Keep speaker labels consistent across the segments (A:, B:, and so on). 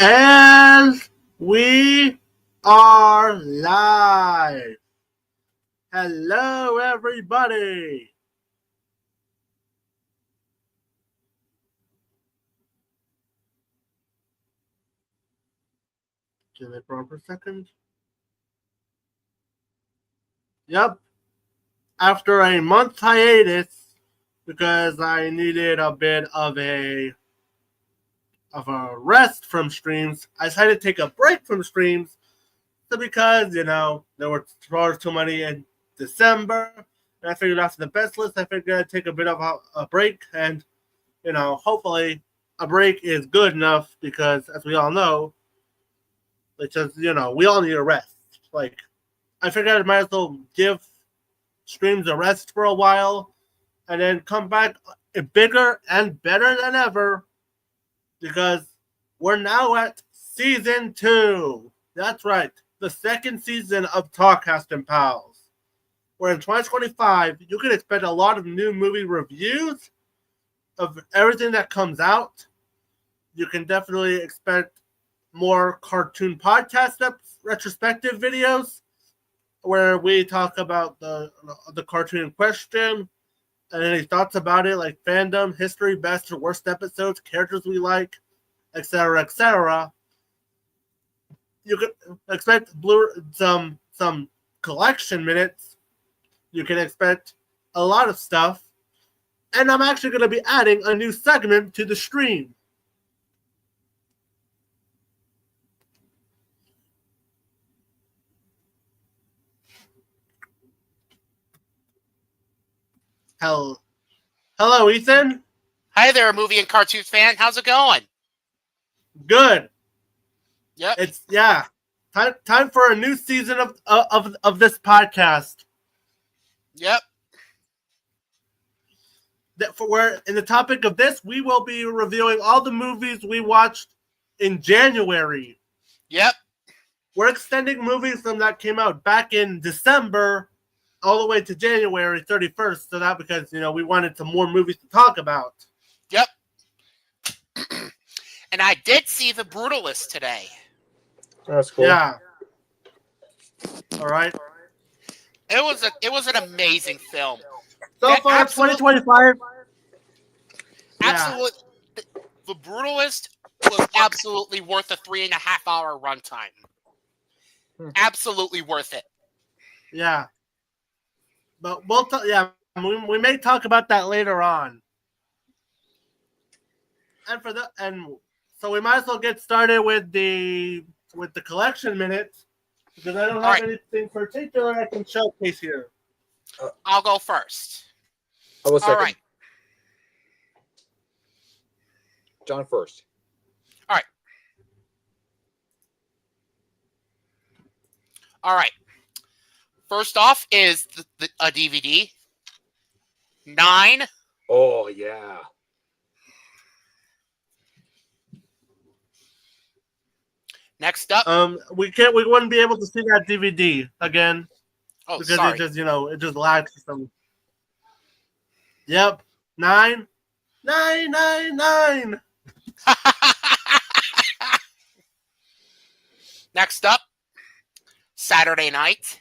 A: And we are live. Hello, everybody. Give it for a second. Yep. After a month hiatus, because I needed a bit of a rest from streams, I decided to take a break from streams because, there were far too many in December. And I figured after the best list, I figured I'd take a bit of a break. And, hopefully a break is good enough because, as we all know, it's just, we all need a rest. Like, I figured I might as well give streams a rest for a while and then come back bigger and better than ever because we're now at season 2. That's right. The second season of TAWcast and Pals. Where in 2025, you can expect a lot of new movie reviews of everything that comes out. You can definitely expect more cartoon podcast retrospective videos where we talk about the cartoon in question and any thoughts about it, like fandom, history, best or worst episodes, characters we like, etc., etc. You can expect some collection minutes. You can expect a lot of stuff. And I'm actually going to be adding a new segment to the stream. Hello, Ethan.
B: Hi there, movie and cartoon fan. How's it going?
A: Good.
B: Yep.
A: It's time for a new season of this podcast.
B: Yep.
A: Where in the topic of this, we will be reviewing all the movies we watched in January.
B: Yep.
A: We're extending movies from that came out back in December all the way to January 31st. So that because, we wanted some more movies to talk about.
B: Yep. And I did see The Brutalist today.
C: That's cool.
A: Yeah. All right.
B: It was an amazing film.
A: So far, 2025.
B: Absolutely. Yeah. The Brutalist was absolutely worth a 3.5-hour runtime. Absolutely worth it.
A: Yeah. But we may talk about that later on. And so we might as well get started with the collection minutes because I don't have anything particular I can showcase here.
B: I'll go first.
C: I will second.
B: All right.
C: John first.
B: All right. First off is a DVD. 9.
C: Oh yeah.
B: Next up.
A: We wouldn't be able to see that DVD again.
B: Oh,
A: because
B: sorry.
A: it just it just lags for some. Yep. 9.
B: Next up, Saturday Night.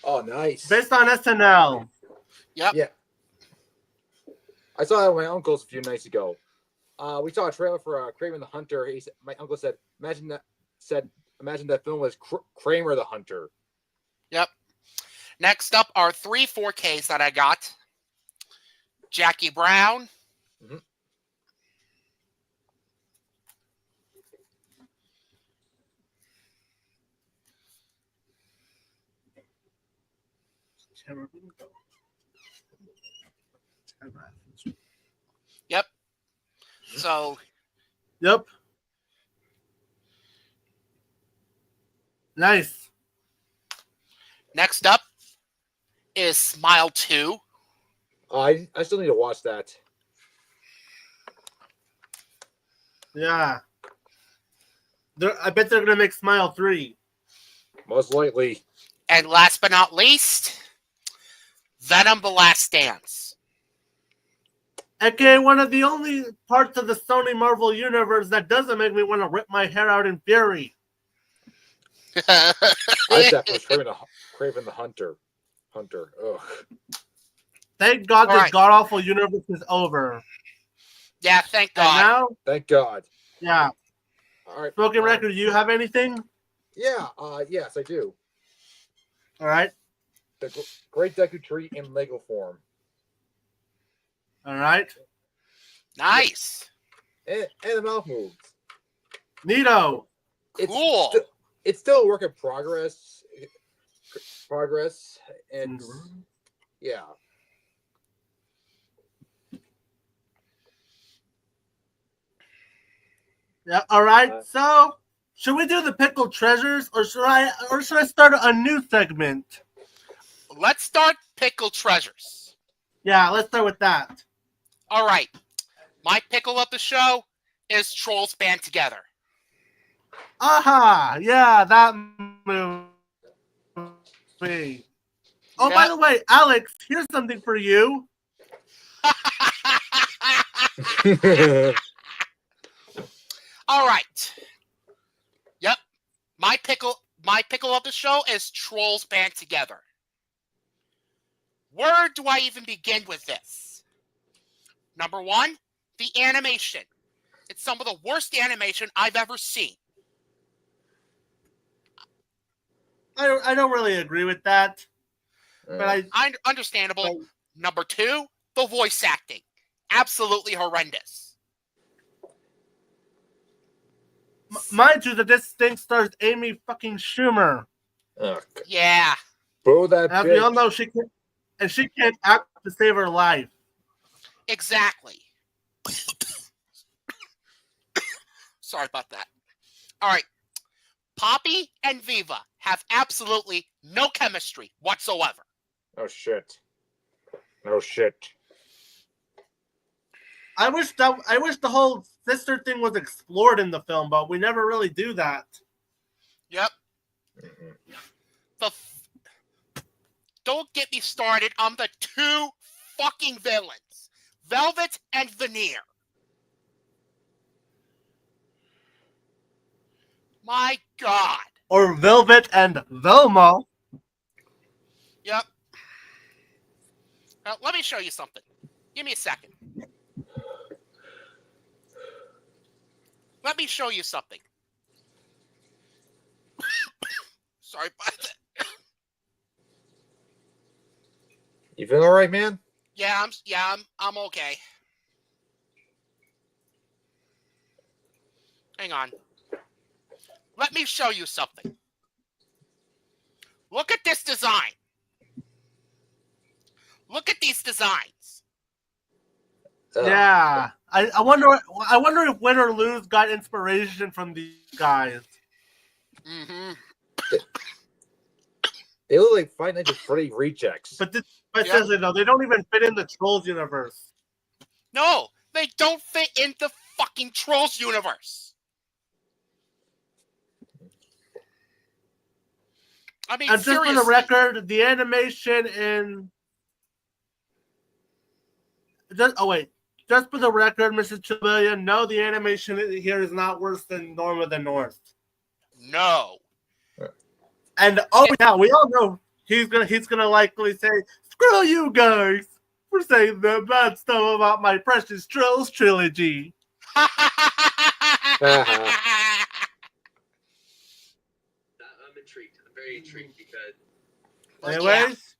C: Oh, nice.
A: Based on SNL.
B: Yep.
C: Yeah. I saw that with my uncle's a few nights ago. We saw a trailer for Kramer the Hunter. My uncle said, imagine that film was Kramer the Hunter.
B: Yep. Next up are 3 4Ks that I got. Jackie Brown.
C: Mm-hmm.
B: Yep. So.
A: Yep. Nice.
B: Next up is Smile 2.
C: I still need to watch that.
A: Yeah. I bet they're going to make Smile 3.
C: Most likely.
B: And last but not least, Venom: The Last Dance.
A: aka one of the only parts of the Sony Marvel universe that doesn't make me want to rip my hair out in fury.
C: I thought it was Craven the Hunter. Ugh.
A: Thank God
B: All
A: this
B: right.
A: god-awful universe is over.
B: Yeah, thank
A: And
B: God.
A: now,
C: Thank God.
A: yeah.
C: All right.
A: Spoken record, do you have anything?
C: Yeah. Yes, I do.
A: All right.
C: The Great Deku Tree in Lego form.
A: All right.
B: Nice.
C: And the mouth moves.
A: Neato.
B: Cool.
C: It's still a work in progress. And yeah.
A: Yeah. All right. So, should we do the Pickle Treasures, or should I start a new segment?
B: Let's start Pickle Treasures.
A: Yeah, let's start with that.
B: All right. My pickle of the show is Trolls Band Together.
A: Aha! Yeah, that movie. Oh, by the way, Alex, here's something for you.
B: All right. Yep. My pickle of the show is Trolls Band Together. Where do I even begin with this? Number one, the animation. It's some of the worst animation I've ever seen.
A: I don't really agree with that, but
B: Understandable. Number two, the voice acting. Absolutely horrendous.
A: Mind you that this thing stars Amy fucking Schumer.
B: Yeah.
C: Bro, that
A: As
C: bitch.
A: we all know, she can't act to save her life.
B: Exactly. Sorry about that. All right. Poppy and Viva have absolutely no chemistry whatsoever.
C: Oh shit. No shit.
A: I wish the whole sister thing was explored in the film, but we never really do that.
B: Yep. Don't get me started on the two fucking villains, Velvet and Veneer. My God.
A: Or Velvet and Velma.
B: Yep. Now, let me show you something. Give me a second. Let me show you something. Sorry about that.
C: You feeling all right, man?
B: Yeah, I'm okay. Hang on. Let me show you something. Look at this design. Look at these designs.
A: Yeah. I wonder if Win or Lose got inspiration from these guys.
B: Mm-hmm.
C: They look like Five Nights at Freddy rejects.
A: But seriously though, they don't even fit in the Trolls universe.
B: No, they don't fit in the fucking Trolls universe. I mean,
A: And just
B: seriously.
A: for the record, the animation in just for the record, Mrs. Trevelyan, no, the animation here is not worse than Norma the North.
B: No.
A: And yeah, we all know he's gonna likely say, "Screw you guys for saying the bad stuff about my precious Trolls trilogy."
D: I'm intrigued. I'm very intrigued because.
A: Anyways,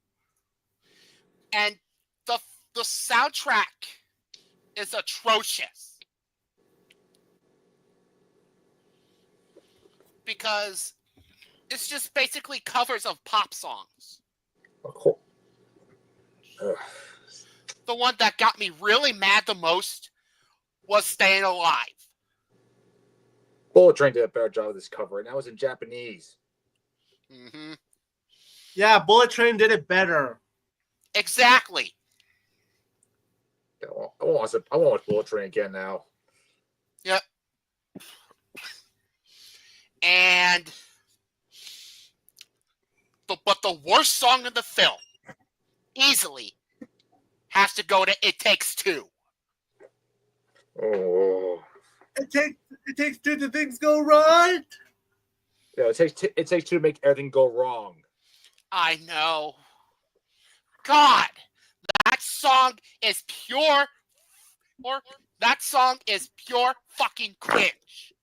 B: yeah. And the soundtrack is atrocious because it's just basically covers of pop songs. The one that got me really mad the most was Staying Alive.
C: Bullet Train did a better job of this cover, and that was in Japanese.
B: Mm-hmm.
A: yeah, Bullet Train did it better.
B: Exactly.
C: I want to watch Bullet Train again now.
B: Yep. And but the worst song in the film easily has to go to It Takes Two.
C: Oh.
A: It takes two to things go right.
C: Yeah, it takes two to make everything go wrong.
B: I know. God, that song is pure. Or that song is pure fucking cringe.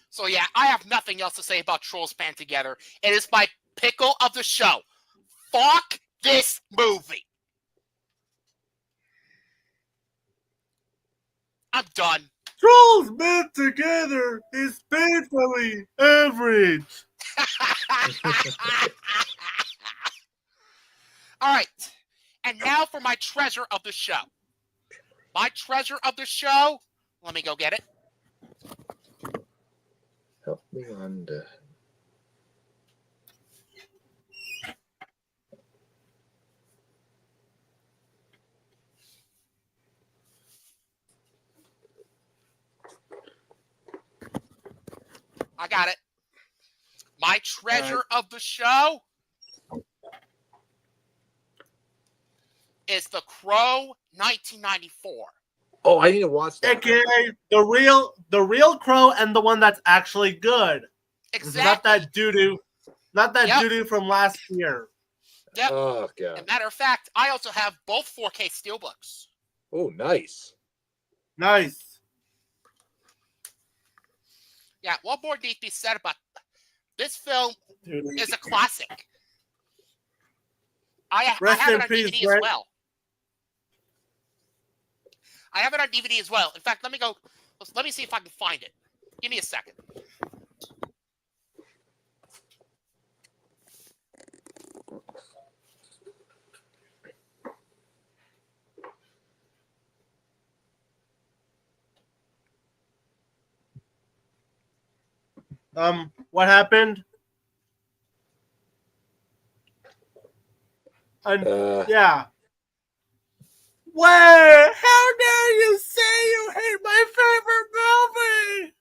B: So yeah, I have nothing else to say about Trolls Band Together. It is my pickle of the show. Fuck this movie. I'm done.
A: Trolls Band Together is painfully average.
B: All right. And now for my treasure of the show. My treasure of the show. Let me go get it.
C: Help me under.
B: I got it. My treasure of the show is The Crow 1994.
C: Oh, I need to watch that.
A: AKA the real Crow and the one that's actually good.
B: Exactly.
A: Not that doo-doo. Not that
B: Yep.
A: doo-doo from last year.
B: Yep.
C: Oh, God.
B: As a matter of fact, I also have both 4K steelbooks.
C: Oh, nice.
A: Nice.
B: Yeah, what more needs to be said about this film?
A: Doo-doo.
B: Is a classic. I have
A: Rest
B: it
A: in
B: on
A: peace,
B: DVD
A: Brett.
B: as well. I have it on DVD as well. In fact, let me see if I can find it. Give me a second.
A: What happened? Yeah. Where? How dare you say you hate my favorite movie?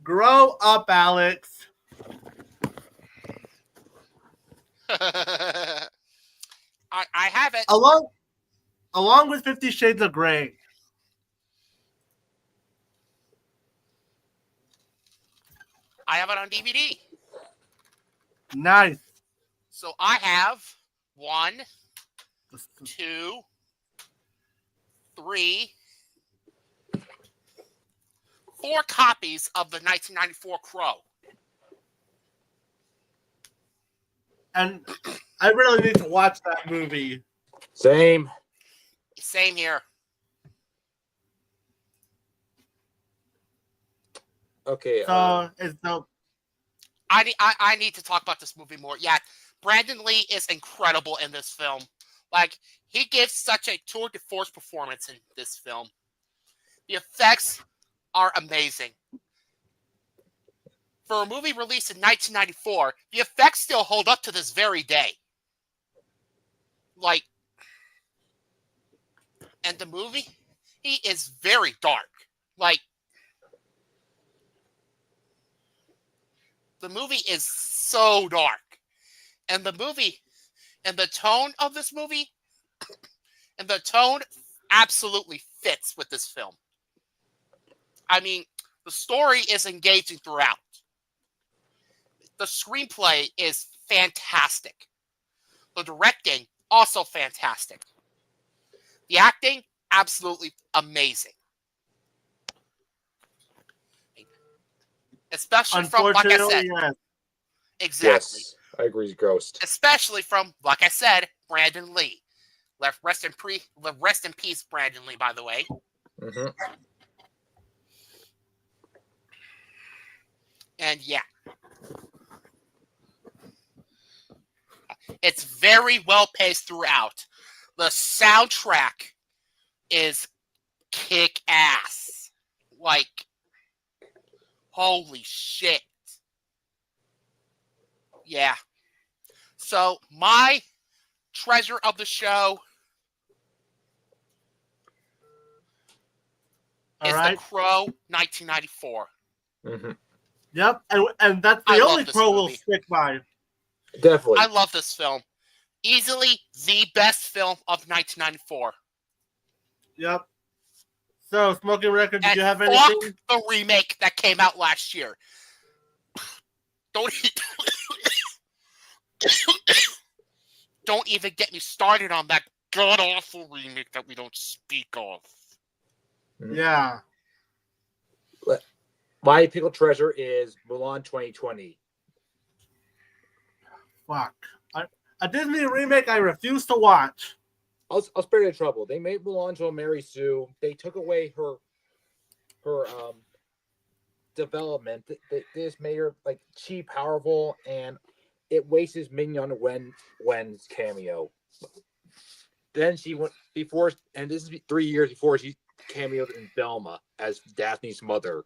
A: Grow up, Alex.
B: I have it.
A: Along with 50 Shades of Grey.
B: I have it on DVD.
A: Nice.
B: So I have 1, 2, 3, 4 copies of the 1994 Crow.
A: And I really need to watch that movie.
C: Same.
B: Same here.
C: Okay.
A: So it's no.
B: I need to talk about this movie more. Yeah, Brandon Lee is incredible in this film. Like, he gives such a tour de force performance in this film. The effects are amazing. For a movie released in 1994, the effects still hold up to this very day. Like, and the movie, he is very dark. Like, the movie is so dark. And the movie, and the tone of this movie, and the tone absolutely fits with this film. I mean, the story is engaging throughout. The screenplay is fantastic. The directing, also fantastic. The acting, absolutely amazing. Especially from, like I said,
A: Unfortunately, yes.
B: exactly.
C: Yes, I agree, Ghost.
B: Especially from, like I said, Brandon Lee. Rest in peace, Brandon Lee, by the way.
C: Mm-hmm.
B: And yeah. It's very well paced throughout. The soundtrack is kick ass. Like, holy shit. Yeah. So, my treasure of the show is The Crow 1994.
C: Mm-hmm.
A: Yep, and that's the
B: I love
A: only
B: this
A: pro we'll
B: movie.
A: stick by.
C: Definitely.
B: I love this film. Easily the best film of 1994.
A: Yep. So, Smoking Record, did
B: And
A: you have
B: fuck
A: anything?
B: the remake that came out last year. Don't even get me started on that god-awful remake that we don't speak of.
A: Yeah.
C: My pickle treasure is Mulan 2020.
A: Fuck. A Disney remake I refuse to watch.
C: I'll spare you the trouble. They made Mulan to a Mary Sue. They took away her development. They just made her like cheap, powerful, and it wastes Mignon Wen's cameo. Then she went before, and this is 3 years before she cameoed in Velma as Daphne's mother.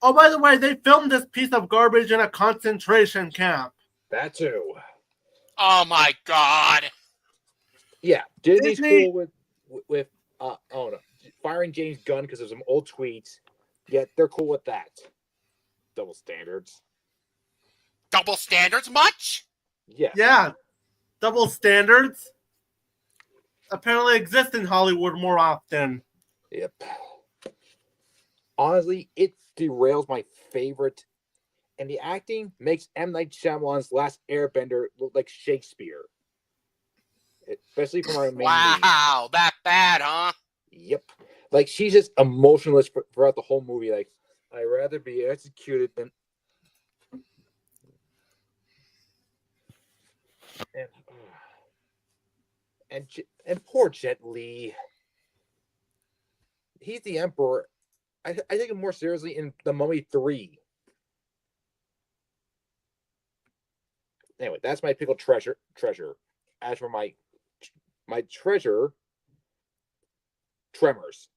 A: Oh, by the way, they filmed this piece of garbage in a concentration camp.
C: That too.
B: Oh my god.
C: Yeah, Disney's
A: Disney-
C: cool with firing James Gunn because of some old tweets. Yet they're cool with that. Double standards.
B: Double standards much?
C: Yes.
A: Yeah. Double standards apparently exist in Hollywood more often.
C: Yep. Honestly, it derails my favorite, and the acting makes M. Night Shyamalan's Last Airbender look like Shakespeare. Especially from our main lead.
B: Wow, that bad, huh?
C: Yep. Like, she's just emotionless throughout the whole movie. Like, I'd rather be executed than... And poor Jet Li. He's the Emperor. I take him more seriously in The Mummy 3. Anyway, that's my pickle treasure. As for my treasure, Tremors.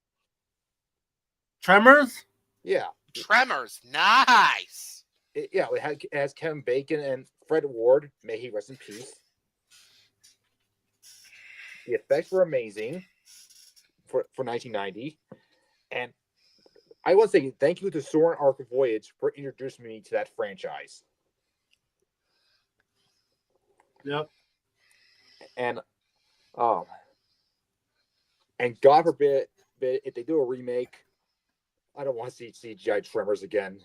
A: Tremors?
C: Yeah.
B: Tremors, nice.
C: It has Kevin Bacon and Fred Ward. May he rest in peace. The effects were amazing for 1990. And I want to say thank you to Soren Arc Voyage for introducing me to that franchise.
A: Yep.
C: And God forbid if they do a remake, I don't want to see CGI Tremors again.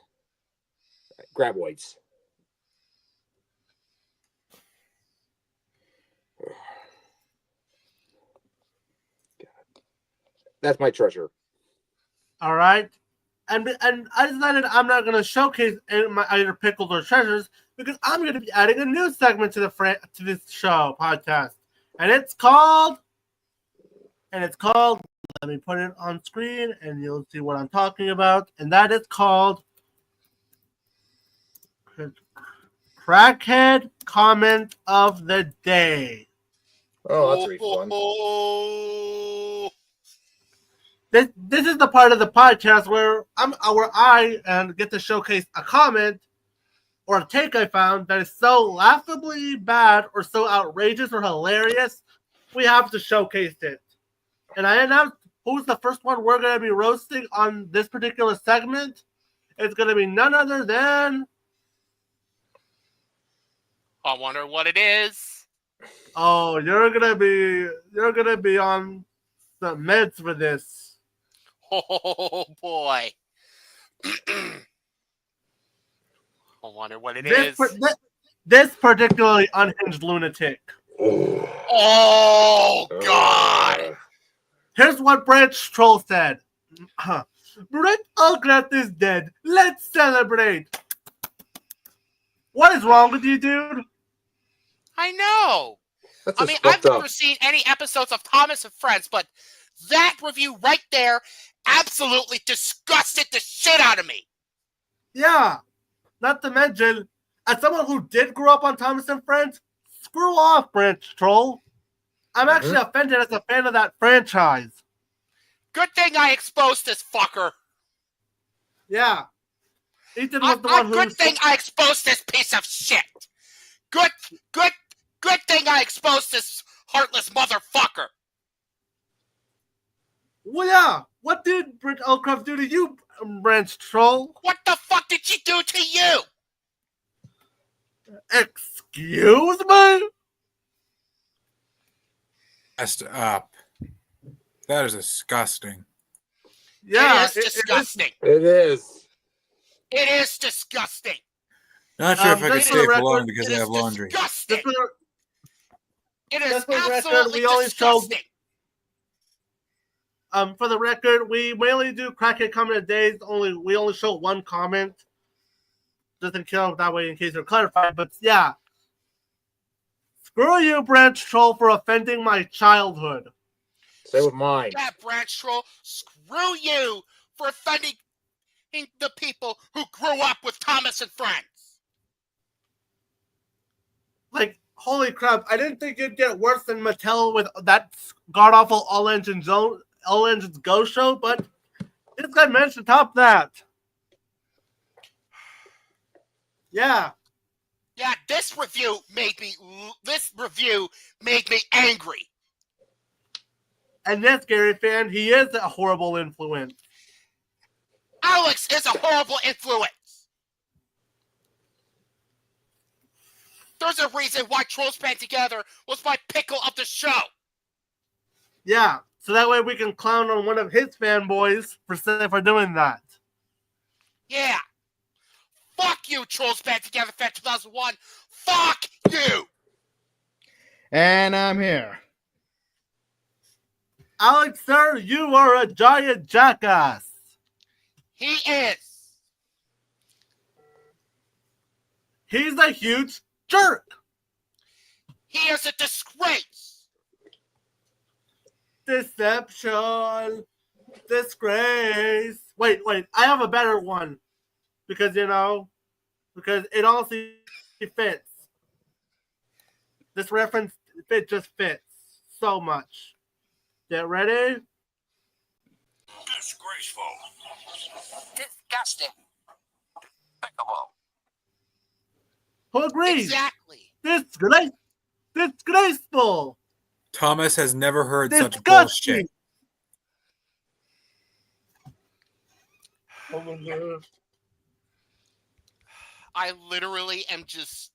C: Graboids. That's my treasure.
A: All right. And I decided I'm not going to showcase my either pickles or treasures because I'm going to be adding a new segment to this show podcast, and it's called. Let me put it on screen, and you'll see what I'm talking about. And that is called Crackhead Comment of the Day.
C: Oh, that's really fun.
B: Oh.
A: This is the part of the podcast where I get to showcase a comment or a take I found that is so laughably bad or so outrageous or hilarious, we have to showcase it. And I announced who's the first one we're going to be roasting on this particular segment. It's going to be none other than...
B: I wonder what it is.
A: Oh, you're gonna be on the meds for this.
B: Oh boy. I wonder what it is.
A: This particularly unhinged lunatic.
B: Oh god.
A: Here's what Branch Troll said. Brett Allcraft is dead. Let's celebrate. What is wrong with you, dude?
B: I know.
C: That's
B: I mean, I've never seen any episodes of Thomas and Friends, but that review right there absolutely disgusted the shit out of me.
A: Yeah. Not to mention, as someone who did grow up on Thomas and Friends, screw off, Branch Troll. I'm actually offended as a fan of that franchise.
B: Good thing I exposed this fucker.
A: Yeah. Ethan was the one who...
B: Good thing I exposed this piece of shit. Good thing I exposed this heartless motherfucker.
A: Well, yeah. What did Britt Elcraft do to you, Branch Troll?
B: What the fuck did she do to you?
A: Excuse me?
E: Messed up. That is disgusting.
A: Yeah,
B: it is disgusting.
C: It is.
B: It is disgusting.
E: Not sure if I could
A: just for the
E: stay for long
A: record,
E: because
B: It
E: I
B: is
E: have laundry.
B: disgusting. It is
A: just for the record,
B: absolutely
A: we only show-
B: disgusting.
A: For the record, we mainly do Crackhead comment a day. We only show one comment, just in case that way, in case you're clarified. But yeah, screw you, Branch Troll, for offending my childhood.
C: Same with mine.
B: Yeah, Branch Troll, screw you for offending the people who grew up with Thomas and friends.
A: Like, holy crap! I didn't think you'd get worse than Mattel with that god awful All Engines Go show, but this guy managed to top that. Yeah.
B: Yeah, this review made me angry.
A: And yes, Gary fan, he is a horrible influence.
B: Alex is a horrible influence. There's a reason why Trolls Band Together was my pickle of the show.
A: Yeah, so that way we can clown on one of his fanboys for doing that.
B: Yeah. Fuck you, Trolls Band Together Fan 2001. Fuck you.
F: And I'm here.
A: Alex, sir, you are a giant jackass.
B: He is.
A: He's a huge jerk.
B: He is a disgrace.
A: Deception. Disgrace. Wait. I have a better one. Because it honestly fits. This reference, it just fits so much. Get ready?
G: Disgraceful.
B: Disgusting. Pickle.
A: Who agrees?
B: Exactly.
A: Disgraceful.
E: Thomas has never heard such
A: Disgusting.
E: bullshit.
B: I literally am just...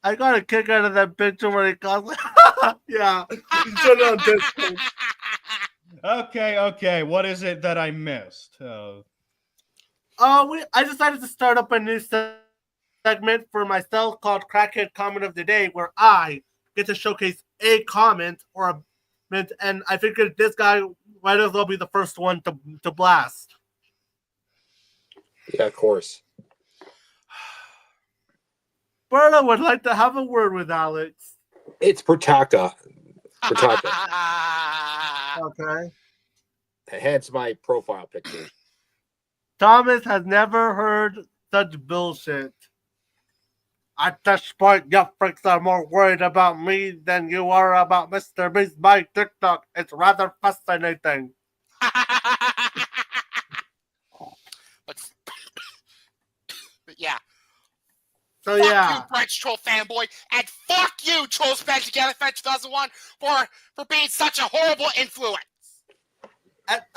A: I got a kick out of that picture where he calls. Yeah. You should on Discord.
F: Okay. What is it that I missed?
A: I decided to start up a new segment for myself called Crackhead Comment of the Day, where I get to showcase a comment or a mint, and I figured this guy might as well be the first one to blast.
C: Yeah, of course.
A: Berta would like to have a word with Alex.
C: It's Protaka.
A: Okay.
C: Hence my profile picture.
A: Thomas has never heard such bullshit. At this point, you freaks are more worried about me than you are about Mr. Beast by TikTok. It's rather fascinating.
B: But yeah.
A: So
B: Fuck
A: yeah.
B: you, Branch Troll fanboy, and fuck you, Trolls Band Together Fan 2001, for being such a horrible influence.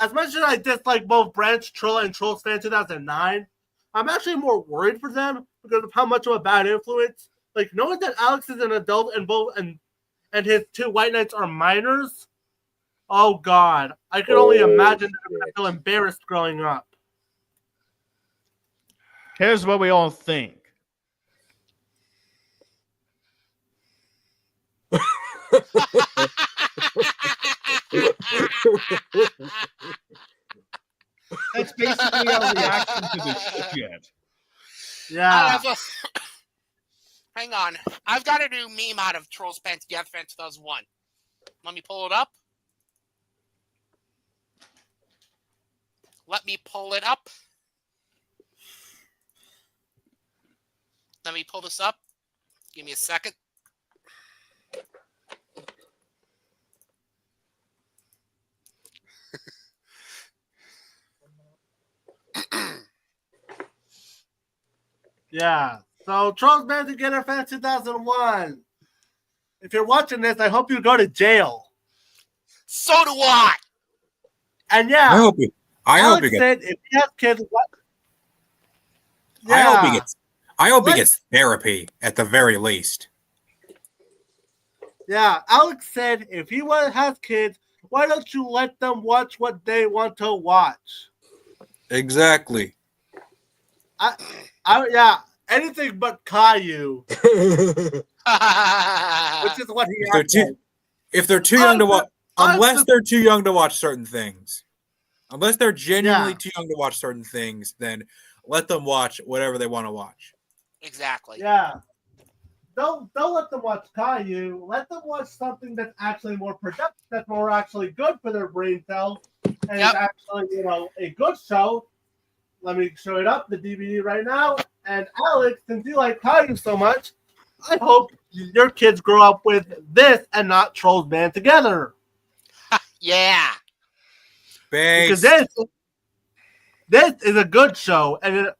A: As much as I dislike both Branch Troll and Trolls Fan 2009, I'm actually more worried for them because of how much of a bad influence. Like, knowing that Alex is an adult and his two white knights are minors. Oh God, I can only imagine that I feel embarrassed growing up.
F: Here's what we all think. That's basically our reaction to this shit.
A: Yeah.
B: Hang on. I've got a new meme out of Trolls Band Together Fan 2001. Let me pull it up. Let me pull this up. Give me a second.
A: Yeah. So Trolls Band Together Fan 2001. If you're watching this, I hope you go to jail.
B: So do I.
A: And yeah,
E: I hope he
A: Alex
E: gets.
A: said if he has kids, what?
E: I hope he
A: Yeah.
E: gets. I hope he gets therapy at the very least.
A: Yeah, Alex said if he has kids, why don't you let them watch what they want to watch?
E: Exactly.
A: Yeah, anything but Caillou, which is what he has said.
E: If they're too young to watch, unless they're too young to watch certain things, unless they're genuinely too young to watch certain things, then let them watch whatever they want to watch.
B: Exactly.
A: Yeah. Don't let them watch Caillou. Let them watch something that's actually more productive, that's more actually good for their brain cells, and it's actually, a good show. Let me show it up, the DVD right now. And Alex, since you like Caillou so much, I hope your kids grow up with this and not Trolls Band Together.
B: Yeah.
A: Because this is a good show, and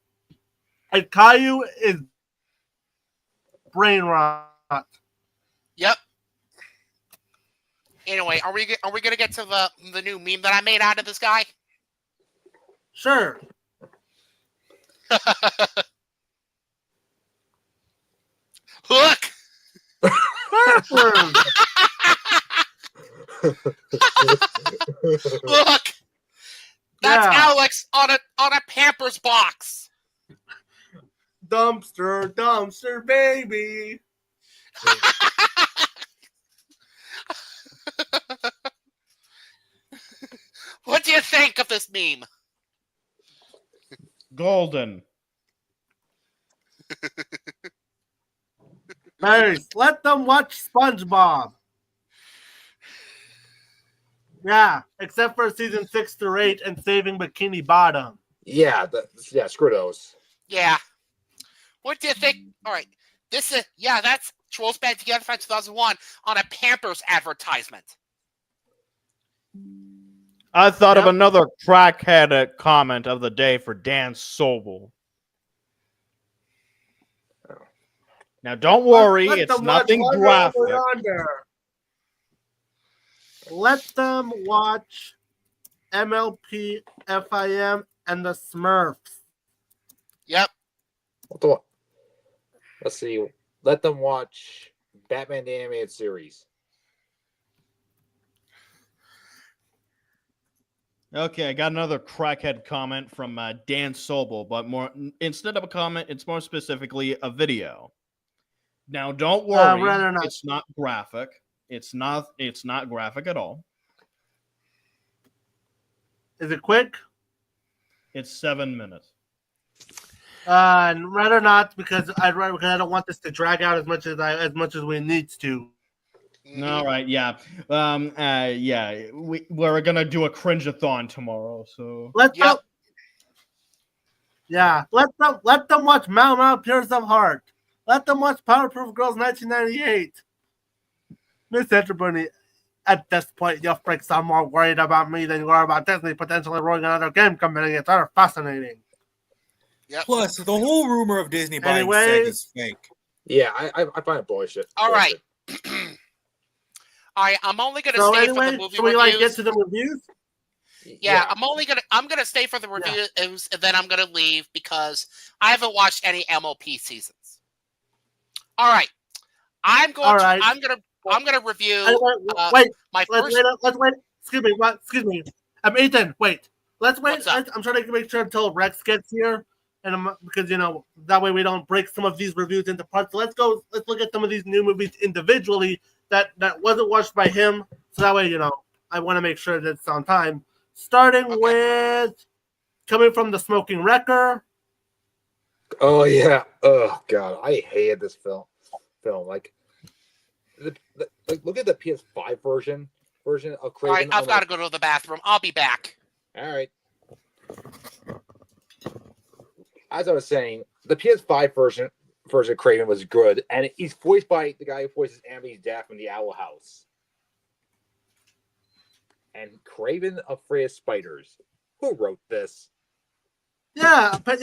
A: Caillou is brain rot.
B: Yep. Anyway, are we gonna get to the new meme that I made out of this guy?
A: Sure.
B: Look. Look. That's Alex on a Pampers box.
A: Dumpster, baby.
B: What do you think of this meme?
F: Golden.
A: Nice. Let them watch SpongeBob. Yeah, except for season 6 through 8 and Saving Bikini Bottom.
C: Yeah, screw those.
B: Yeah. What do you think? All right. That's Trolls Band Together from 2001 on a Pampers advertisement.
F: I thought of another crackhead comment of the day for Dan Sobel. Now, don't worry, it's nothing graphic.
A: Let them watch MLP, FIM, and the Smurfs.
B: Yep.
C: Let's see. Let them watch Batman the Animated Series.
F: Okay, I got another crackhead comment from Dan Sobel, but instead of a comment, it's more specifically a video. Now, don't worry, it's not graphic. It's not graphic at all.
A: Is it quick?
F: It's 7 minutes.
A: Rather not, because I don't want this to drag out as much as we need to.
F: All right, yeah. We're gonna do a cringe-a-thon tomorrow, so
A: let them watch Mau Mau Tears of Heart. Let them watch Powerpuff Girls 1998. Miss Enterbunny, at this point, your freaks are more worried about me than you are about Disney potentially rolling another game company. It's rather fascinating.
B: Yep.
E: Plus, the whole rumor of Disney buying Sega is fake.
C: Yeah, I find it bullshit.
B: All right. I'm only gonna stay for the movie reviews.
A: Get to the reviews?
B: Yeah, I'm gonna stay for the reviews, and then I'm gonna leave because I haven't watched any MLP seasons. All right. I'm gonna review my first.
A: Let's wait. Excuse me. Ethan, wait. Let's wait. I'm trying to make sure until Rex gets here, and because that way we don't break some of these reviews into parts. So let's look at some of these new movies individually that wasn't watched by him. So that way, I want to make sure that it's on time. Starting with coming from the Smoking Wrecker.
C: Oh yeah. Oh god, I hated this film. Like, look at the PS5 version of Craven.
B: All right, I've got to go to the bathroom. I'll be back.
C: All right. As I was saying, the PS5 version of Craven was good, and he's voiced by the guy who voices Anthony's dad from The Owl House. And Craven Afraid of Spiders. Who wrote this?
A: Yeah, but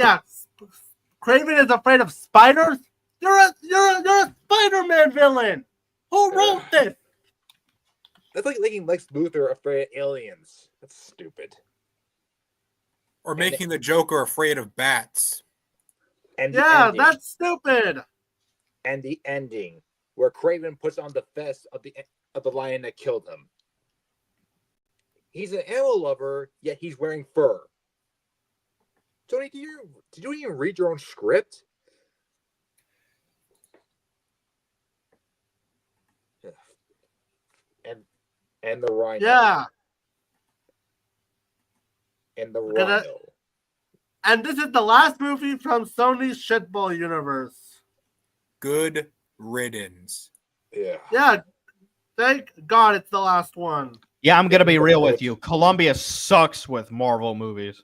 A: Craven is afraid of spiders. You're a Spider-Man villain. Who wrote this?
C: That's like making Lex Luthor afraid of aliens. That's stupid.
E: Or making the Joker afraid of bats.
C: And
A: that's stupid.
C: And the ending, where Kraven puts on the vest of the lion that killed him. He's an animal lover, yet he's wearing fur. Tony, did you even read your own script? And the rhino.
A: Yeah.
C: And the rhino.
A: And this is the last movie from Sony's shitball universe.
E: Good riddance.
C: Yeah.
A: Yeah. Thank God it's the last one.
F: Yeah, I'm gonna be real with you. Columbia sucks with Marvel movies.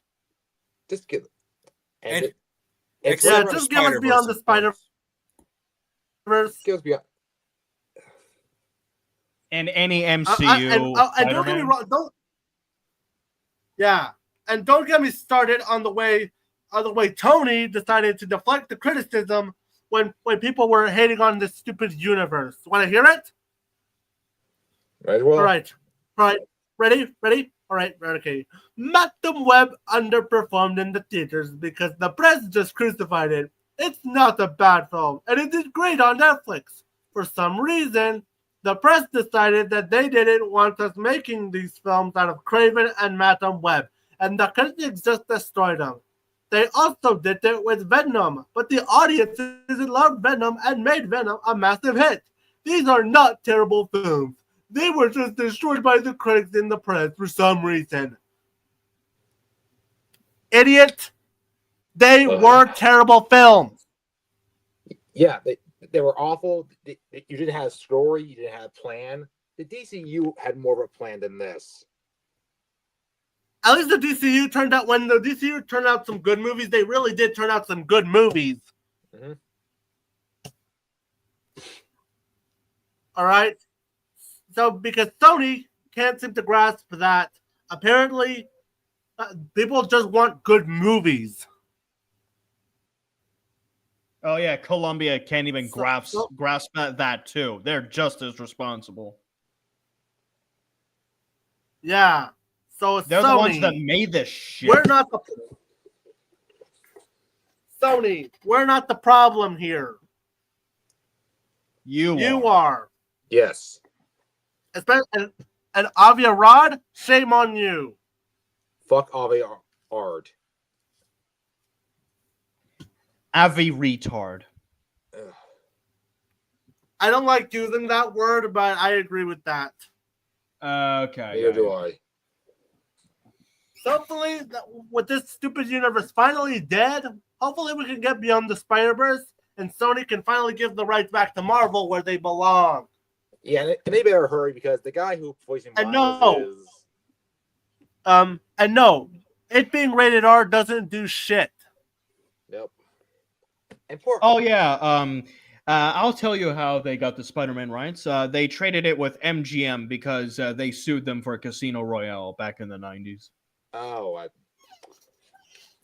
C: Just give
A: just give us Beyond the Spider-Verse.
C: Give us Beyond.
F: And any MCU.
A: And don't get me wrong. And don't get me started on the way Tony decided to deflect the criticism when people were hating on this stupid universe. Want to hear it?
C: Right. Well.
A: All right. Ready? All right. Okay. Madam Web underperformed in the theaters because the press just crucified it. It's not a bad film, and it did great on Netflix. For some reason, the press decided that they didn't want us making these films out of Craven and Madam Web, and the critics just destroyed them. They also did it with Venom, but the audiences loved Venom and made Venom a massive hit. These are not terrible films. They were just destroyed by the critics in the press for some reason. Idiot! They were terrible films.
C: Yeah, they were awful. You didn't have a story. You didn't have a plan. The DCU had more of a plan than this.
A: At least the DCU turned out, when the DCU turned out some good movies, they really did turn out some good movies.
C: Mm-hmm.
A: All right. So, because Sony can't seem to grasp that, apparently, people just want good movies.
F: Oh yeah, Columbia can't even grasp that too. They're just as responsible.
A: Yeah. So
F: they're
A: Sony,
F: the ones that made this shit.
A: We're not the problem here. You are.
C: Yes.
A: Especially and Avi Arad, shame on you.
C: Fuck Avi Arad.
F: Avi retard.
A: I don't like using that word, but I agree with that.
F: Okay.
C: Neither do I.
A: Hopefully, with this stupid universe finally dead, hopefully we can get Beyond the Spider-Verse and Sony can finally give the rights back to Marvel where they belong.
C: Yeah, and they better hurry because the guy who voicing Miles is...
A: and no, it being rated R doesn't do shit.
C: Nope. And
F: I'll tell you how they got the Spider-Man rights. They traded it with MGM because they sued them for Casino Royale back in the 90s.
C: Oh,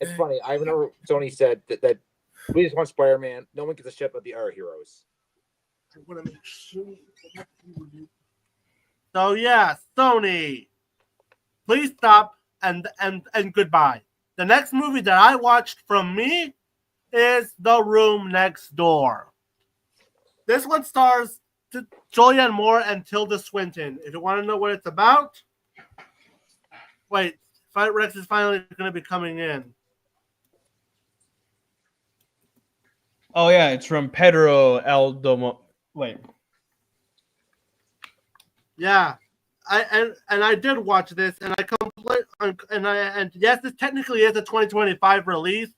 C: it's funny. I remember Sony said that we just want Spider-Man. No one gives a shit about the other heroes.
A: I want to make sure. So yeah, Sony, please stop and goodbye. The next movie that I watched from me is The Room Next Door. This one stars Julianne Moore and Tilda Swinton. If you want to know what it's about, wait, Rex is finally going to be coming in.
F: Oh yeah, it's from Pedro Aldomo. Wait.
A: Yeah, I did watch this, and yes, this technically is a 2025 release.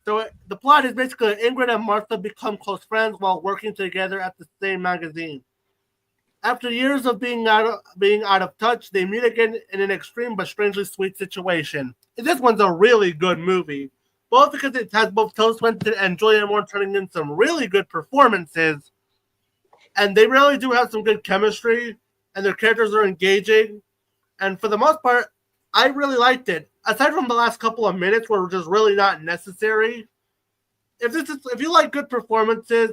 A: So the plot is basically Ingrid and Martha become close friends while working together at the same magazine. After years of being out of touch, they meet again in an extreme but strangely sweet situation. And this one's a really good movie, both because it has both Tilda Swinton and Julianne Moore turning in some really good performances, and they really do have some good chemistry, and their characters are engaging. And for the most part, I really liked it. Aside from the last couple of minutes where it was just really not necessary. If you like good performances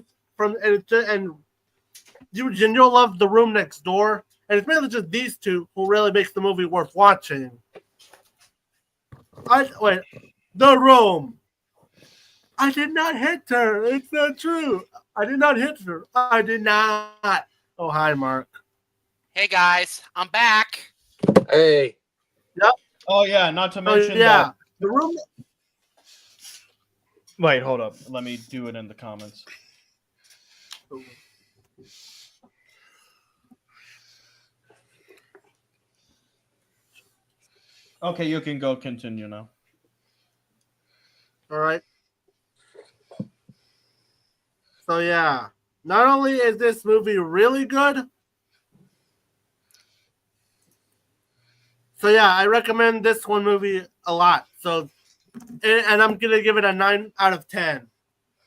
A: you'll love The Room Next Door. And it's mainly just these two who really makes the movie worth watching. The Room. I did not hit her. It's not true. I did not hit her. I did not. Oh, hi, Mark.
B: Hey, guys. I'm back.
C: Hey.
A: Yep.
F: Oh, yeah. Not to mention that.
A: The Room.
F: Wait, hold up. Let me do it in the comments. Okay, you can go continue now.
A: All right. So, yeah. Not only is this movie really good, so yeah, I recommend this one movie a lot. So, and I'm gonna give it a 9 out of 10.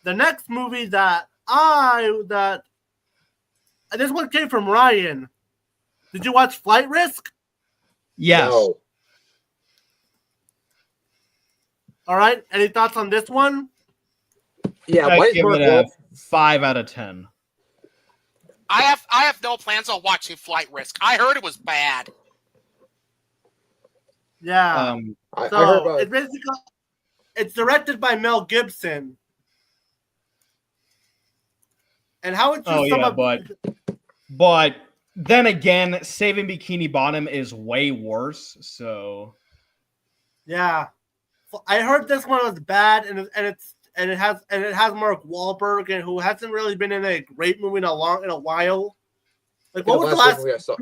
A: The next movie this one came from Ryan. Did you watch Flight Risk?
F: Yes.
C: No.
A: All right. Any thoughts on this one?
C: Yeah,
F: I give it a 5 out of 10.
B: I have no plans on watching Flight Risk. I heard it was bad.
A: Yeah.
C: I heard about
A: it's basically it's directed by Mel Gibson. And how would you
F: but then again, Saving Bikini Bottom is way worse. So
A: yeah, I heard this one was bad, and it has Mark Wahlberg, and who hasn't really been in a great movie in a while. Like, what was the last
C: movie I saw?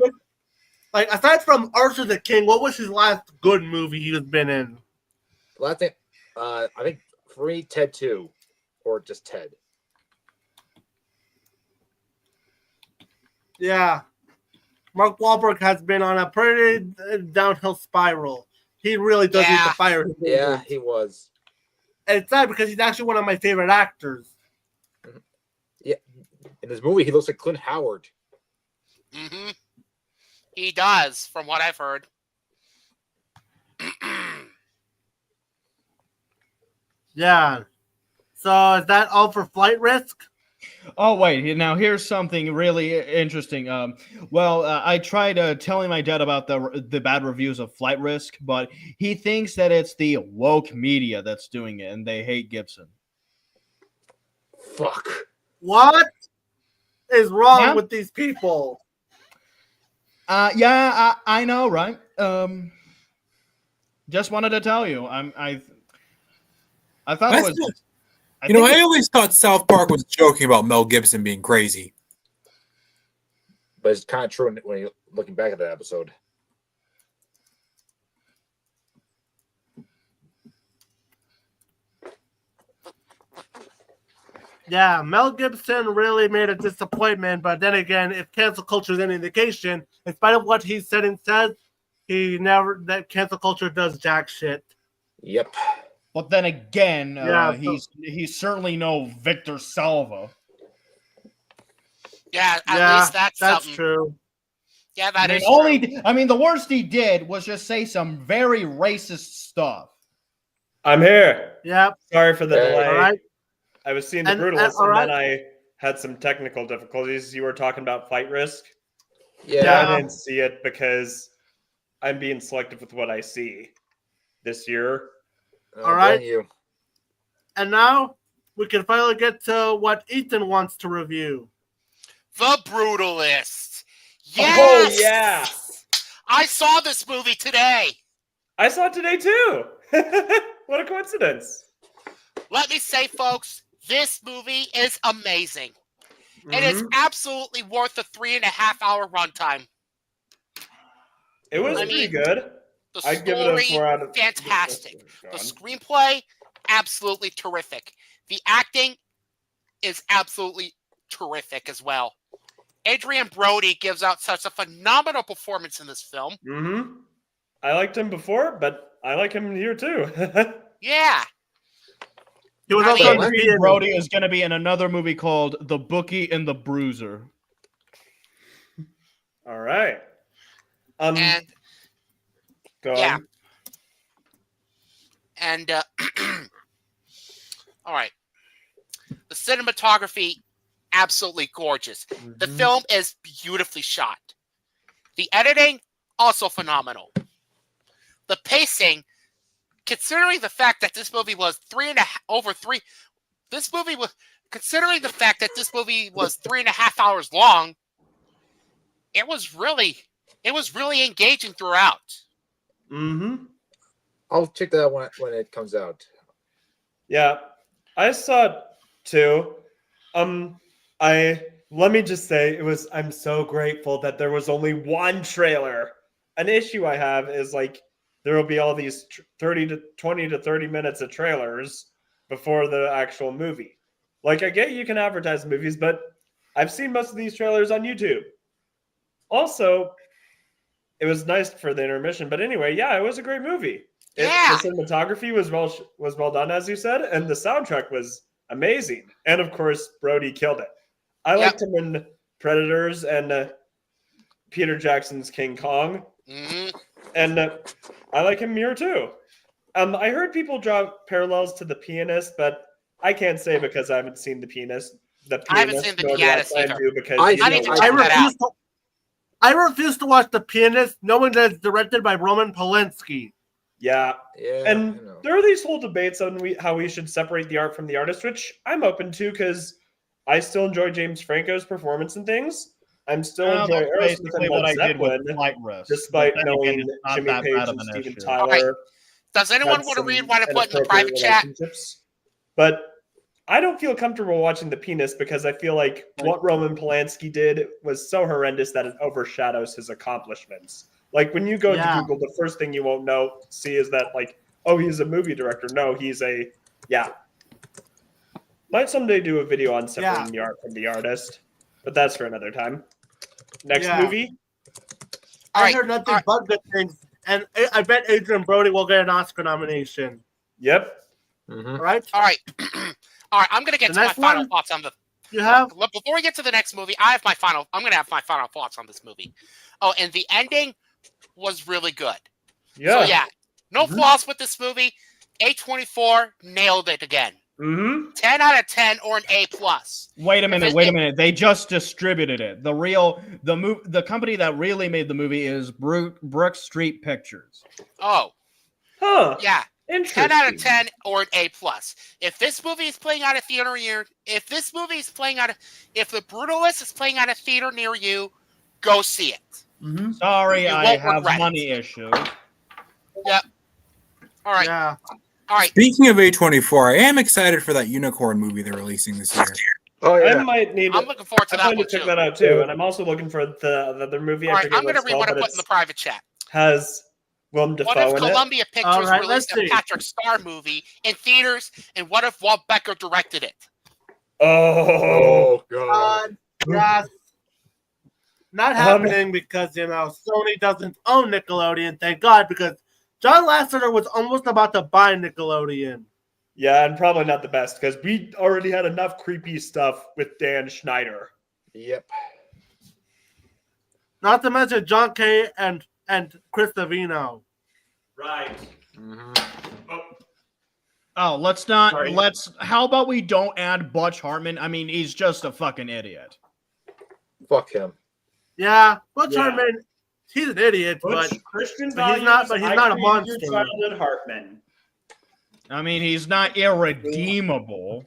A: Like, aside from Arthur the King, what was his last good movie he's been in?
C: Last thing, I think Free Ted 2, or just Ted.
A: Yeah. Mark Wahlberg has been on a pretty downhill spiral. He really does need to fire him.
C: Yeah, he was.
A: And it's sad because he's actually one of my favorite actors.
C: Yeah. In this movie, he looks like Clint Howard.
B: Mm-hmm. He does, from what I've heard.
A: Yeah. So is that all for Flight Risk?
F: Oh, wait. Now, here's something really interesting. I tried telling my dad about the bad reviews of Flight Risk, but he thinks that it's the woke media that's doing it, and they hate Gibson.
C: Fuck.
A: What is wrong with these people?
F: I know, right? Just wanted to tell you. I thought it was...
E: I always thought South Park was joking about Mel Gibson being crazy.
C: But it's kind of true when you're looking back at that episode.
A: Yeah, Mel Gibson really made a disappointment, but then again, if cancel culture is any indication, in spite of what he said and says, that cancel culture does jack shit.
C: Yep.
F: But then again, he's certainly no Victor Salva.
B: Yeah, at least that's something.
A: True.
B: Yeah, that is true.
F: The worst he did was just say some very racist stuff.
G: I'm here.
A: Yep.
G: Sorry for the delay.
A: All right.
G: I was seeing the Brutalists, and then I had some technical difficulties. You were talking about Flight Risk.
C: Yeah.
G: I didn't see it because I'm being selective with what I see this year.
A: All right. And now we can finally get to what Ethan wants to review.
B: The Brutalist. Yes!
G: Oh, yeah.
B: I saw this movie today.
G: I saw it today, too. What a coincidence.
B: Let me say, folks, this movie is amazing. Mm-hmm. It is absolutely worth the 3.5-hour runtime.
G: It was pretty good.
B: The story, fantastic. The screenplay, absolutely terrific. The acting is absolutely terrific as well. Adrian Brody gives out such a phenomenal performance in this film.
G: Mm-hmm. I liked him before, but I like him here too.
B: Yeah.
F: Adrian Brody is going to be in another movie called The Bookie and the Bruiser.
G: All right.
B: And
G: go
B: yeah.
G: on.
B: And all right. The cinematography, absolutely gorgeous. Mm-hmm. The film is beautifully shot. The editing, also phenomenal. The pacing, considering the fact that this movie was considering the fact that this movie was 3.5 hours long, it was really engaging throughout.
G: Mm-hmm.
C: I'll check that out when it comes out.
G: Yeah, I saw it too. Let me just say I'm so grateful that there was only one trailer. An issue I have is like there will be all these 20 to 30 minutes of trailers before the actual movie. Like I get you can advertise movies, but I've seen most of these trailers on YouTube. Also, it was nice for the intermission, but anyway, yeah, it was a great movie. The cinematography was well done, as you said, and the soundtrack was amazing. And of course, Brody killed it. I liked him in Predators and Peter Jackson's King Kong, and I like him here too. I heard people draw parallels to The Pianist, but I can't say because I haven't seen The Pianist.
B: I haven't seen The Pianist either.
A: I refuse to watch The Pianist, knowing that it's directed by Roman Polanski.
G: Yeah, and there are these whole debates on how we should separate the art from the artist, which I'm open to because I still enjoy James Franco's performance and things. I'm still enjoying Aerosmith and Led Zeppelin, despite knowing Jimmy Page and Steven Tyler.
B: Right. Does anyone want to read what I put in the private chat?
G: But I don't feel comfortable watching The Pianist because I feel like what Roman Polanski did was so horrendous that it overshadows his accomplishments. Like when you go to Google, the first thing you won't see is that he's a movie director. No, he's might someday do a video on separating the art from the artist, but that's for another time. Next movie.
A: I heard nothing but good things, and I bet Adrian Brody will get an Oscar nomination.
G: Yep.
A: Mm-hmm. All right.
B: I'm gonna get to my final thoughts on the.
A: You have
B: before we get to the next movie, I'm gonna have my final thoughts on this movie. Oh, and the ending was really good.
G: Yeah.
B: So no flaws with this movie. A24 nailed it again. 10 out of 10 or an A+.
F: Wait a minute. They just distributed it. The company that really made the movie is Brook Street Pictures.
B: Oh.
G: Huh.
B: Yeah.
G: 10
B: out of 10 or an A+. If this movie is playing out of theater if the Brutalist is playing out of theater near you, go see it.
F: Mm-hmm. Sorry, I have money issues.
B: Yep. All right.
A: Yeah.
B: All right.
E: Speaking of A24, I am excited for that unicorn movie they're releasing this year.
G: Oh yeah. I'm
B: looking forward to that one
G: to check that out too, and I'm also looking for the other movie.
B: All right, I'm going to read what I put in the private chat.
G: Has Willem Dafoe
B: in it? What if Columbia Pictures released a Patrick Star movie in theaters, and what if Walt Becker directed it?
G: Oh God!
A: Yes. Not happening because Sony doesn't own Nickelodeon. Thank God, because John Lasseter was almost about to buy Nickelodeon.
G: Yeah, and probably not the best because we already had enough creepy stuff with Dan Schneider.
C: Yep.
A: Not to mention John Kay and Chris Savino.
G: Right.
F: Mm-hmm. How about we don't add Butch Hartman? I mean, he's just a fucking idiot.
C: Fuck him.
A: Yeah, Butch Hartman, he's an idiot, but
G: Christian
A: he's not a monster.
G: Hartman.
F: I mean, he's not irredeemable,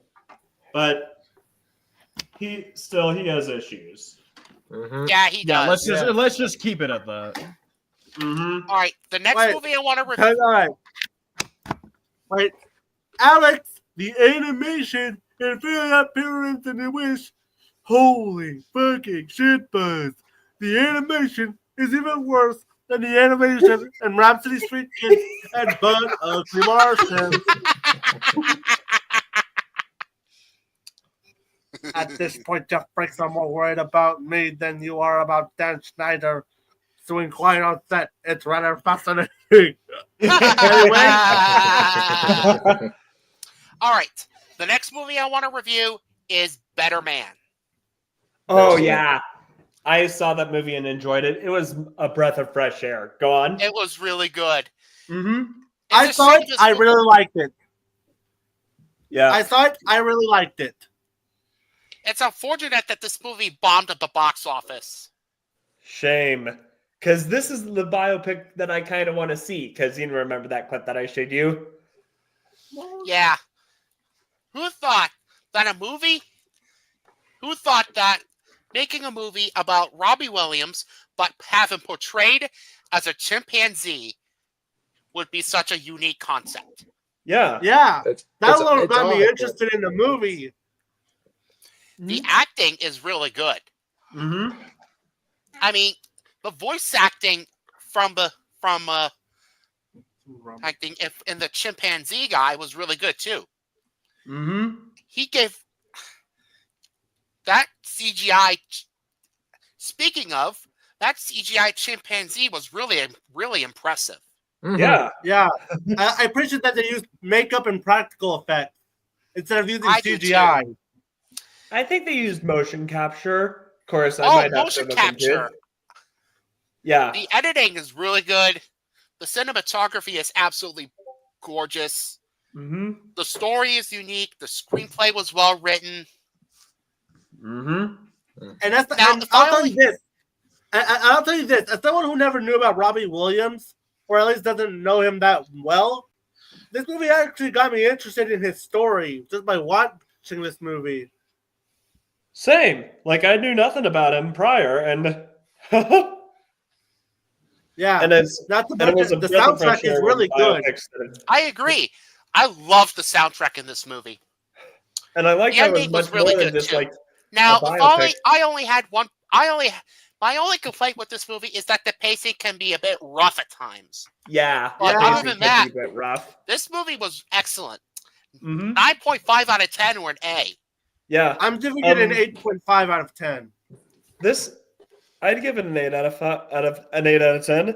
G: but he has issues.
C: Mm-hmm.
B: Yeah, he does.
F: Let's just keep it at that.
G: Mm-hmm.
B: All right, the next movie I want to review.
A: All right, Alex, the animation and filling up parents and the wish. Holy fucking shit, buzz! The animation is even worse than the animation in Rhapsody Street Kids and Bud Ugly Martians. At this point, Jeff Breaks are more worried about me than you are about Dan Schneider. Doing quiet on set. It's rather fascinating. Anyway.
B: All right. The next movie I want to review is Better Man.
G: Oh, yeah. I saw that movie and enjoyed it. It was a breath of fresh air. Go on.
B: It was really good.
A: Mm-hmm. I saw it. I really liked it.
G: Yeah.
A: I saw it. I really liked it.
B: It's unfortunate that this movie bombed at the box office.
G: Shame. Because this is the biopic that I kind of want to see. Because you remember that clip that I showed you?
B: Yeah. Who thought that making a movie about Robbie Williams, but have him portrayed as a chimpanzee would be such a unique concept?
G: Yeah.
A: Yeah.
C: It's
A: That alone got me
C: odd,
A: interested in the movie.
B: The acting is really good.
G: Mm-hmm.
B: I mean, the voice acting from acting in the chimpanzee guy was really good too.
G: Mm-hmm.
B: He gave that CGI. Speaking of, that CGI chimpanzee was really impressive.
C: Mhm.
G: Yeah.
A: Yeah. I appreciate that they used makeup and practical effects instead of using
B: I do
A: CGI.
B: too.
G: I think they used motion capture. Of course, I
B: Oh,
G: might have
B: motion
G: to look into
B: capture.
G: it. Yeah.
B: The editing is really good. The cinematography is absolutely gorgeous.
G: Mm-hmm.
B: The story is unique. The screenplay was well written.
G: Mm-hmm.
A: And that's
B: Now,
A: and
B: if
A: I'll
B: I
A: tell
B: only-
A: you this. I'll tell you this. As someone who never knew about Robbie Williams, or at least doesn't know him that well, this movie actually got me interested in his story just by watching this movie.
G: Same. Like I knew nothing about him prior, and
A: Yeah.
G: and it's
A: Not to
G: and it was
A: mention,
G: a
A: the
G: breath of fresh
A: soundtrack is
G: air when
A: really good.
G: biopics did.
B: I agree. I love the soundtrack in this movie.
G: And I like
B: The
G: how it was
B: ending was
G: much
B: really
G: more than
B: good,
G: just
B: too.
G: like
B: Now,
G: a
B: if
G: biopic.
B: my only complaint with this movie is that the pacing can be a bit rough at times.
G: Yeah.
B: But
G: the
B: other
G: pacing
B: than
G: could
B: that,
G: be a bit rough.
B: this movie was excellent.
G: Mm-hmm.
B: 9.5 out of 10 or an A.
G: Yeah.
A: I'm giving it an 8.5 out of 10.
G: This I'd give it an 8 out of 10.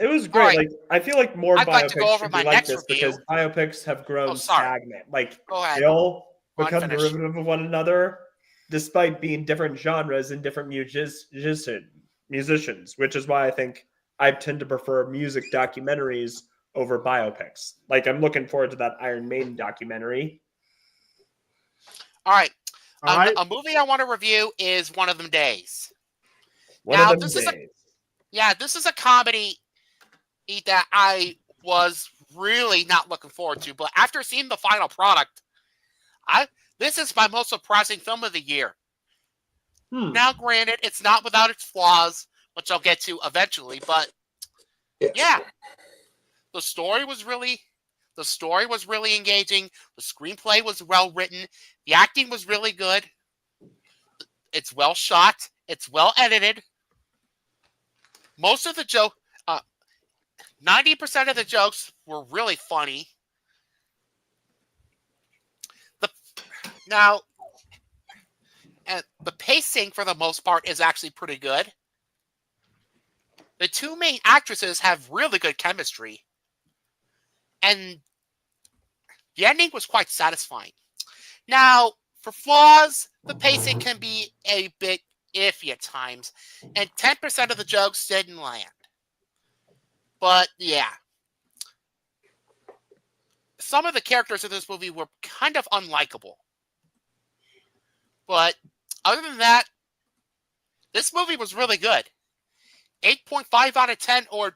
G: It was great.
B: All right.
G: Like I feel like more
B: I'd
G: biopics
B: like to go over
G: should
B: my
G: be like
B: next
G: this
B: review.
G: because biopics have grown
B: Oh, sorry.
G: stagnant. Like
B: Go ahead.
G: they all
B: Go on,
G: become
B: finish.
G: derivative of one another, despite being different genres and different musicians, which is why I think I tend to prefer music documentaries over biopics. Like I'm looking forward to that Iron Maiden documentary.
B: All right.
A: All right.
B: A movie I want to review is One of Them Days.
G: One
B: Now,
G: of them
B: this
G: days.
B: this is a comedy that I was really not looking forward to, but after seeing the final product, this is my most surprising film of the year. Now, granted, it's not without its flaws, which I'll get to eventually, but yeah, the story was really engaging. The screenplay was well written. The acting was really good. It's well shot. It's well edited. Most of the 90% of the jokes were really funny. And the pacing for the most part is actually pretty good. The two main actresses have really good chemistry. And the ending was quite satisfying. Now, for flaws, the pacing can be a bit iffy at times, and 10% of the jokes didn't land. But yeah. Some of the characters in this movie were kind of unlikable. But other than that, this movie was really good. 8.5 out of 10 or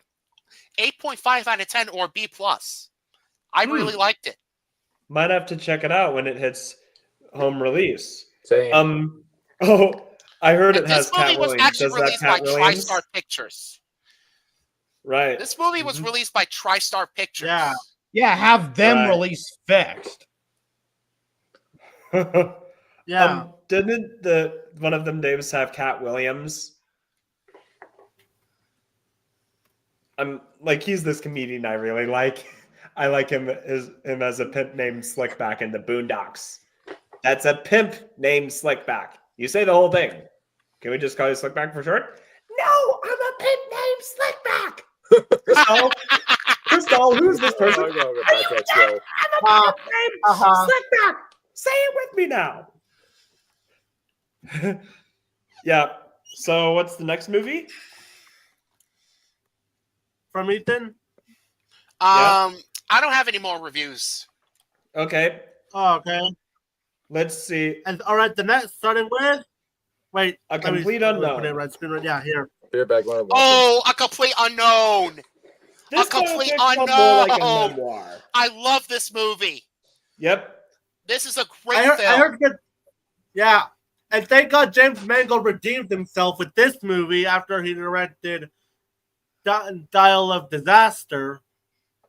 B: 8.5 out of 10 or B+. I really liked it.
G: Might have to check it out when it hits home release.
C: Same.
G: I heard it has
B: This movie
G: Cat
B: was
G: Williams.
B: actually
G: Does that
B: released by
G: Cat Williams?
B: TriStar Pictures.
G: Right.
B: This movie was released by TriStar Pictures.
A: Yeah.
F: Yeah, have them
G: Right.
F: release fixed.
A: Yeah.
G: Didn't one of them Davis have Cat Williams? He's this comedian I really like. I like him as a pimp named Slickback in the Boondocks. That's a pimp named Slickback. You say the whole thing. Can we just call you Slickback for short? No, I'm a pimp named Slickback. Crystal, who's this person?
C: I'm
G: a pimp named Slickback. Say it with me now. Yeah. So what's the next movie?
A: From Ethan?
B: I don't have any more reviews.
G: Okay.
A: Oh, okay.
G: Let's see.
A: And all right, the next starting with. Wait.
G: A Complete Unknown.
A: Put it right screen right. Yeah, here.
C: Bareback Runner.
B: Oh, a complete unknown.
G: This
B: A complete
G: biopic felt more like a
B: unknown.
G: memoir.
B: I love this movie.
G: Yep.
B: This is a great
A: I
B: film.
A: heard that. Yeah, and thank God James Mangold redeemed himself with this movie after he directed Dial of Disaster.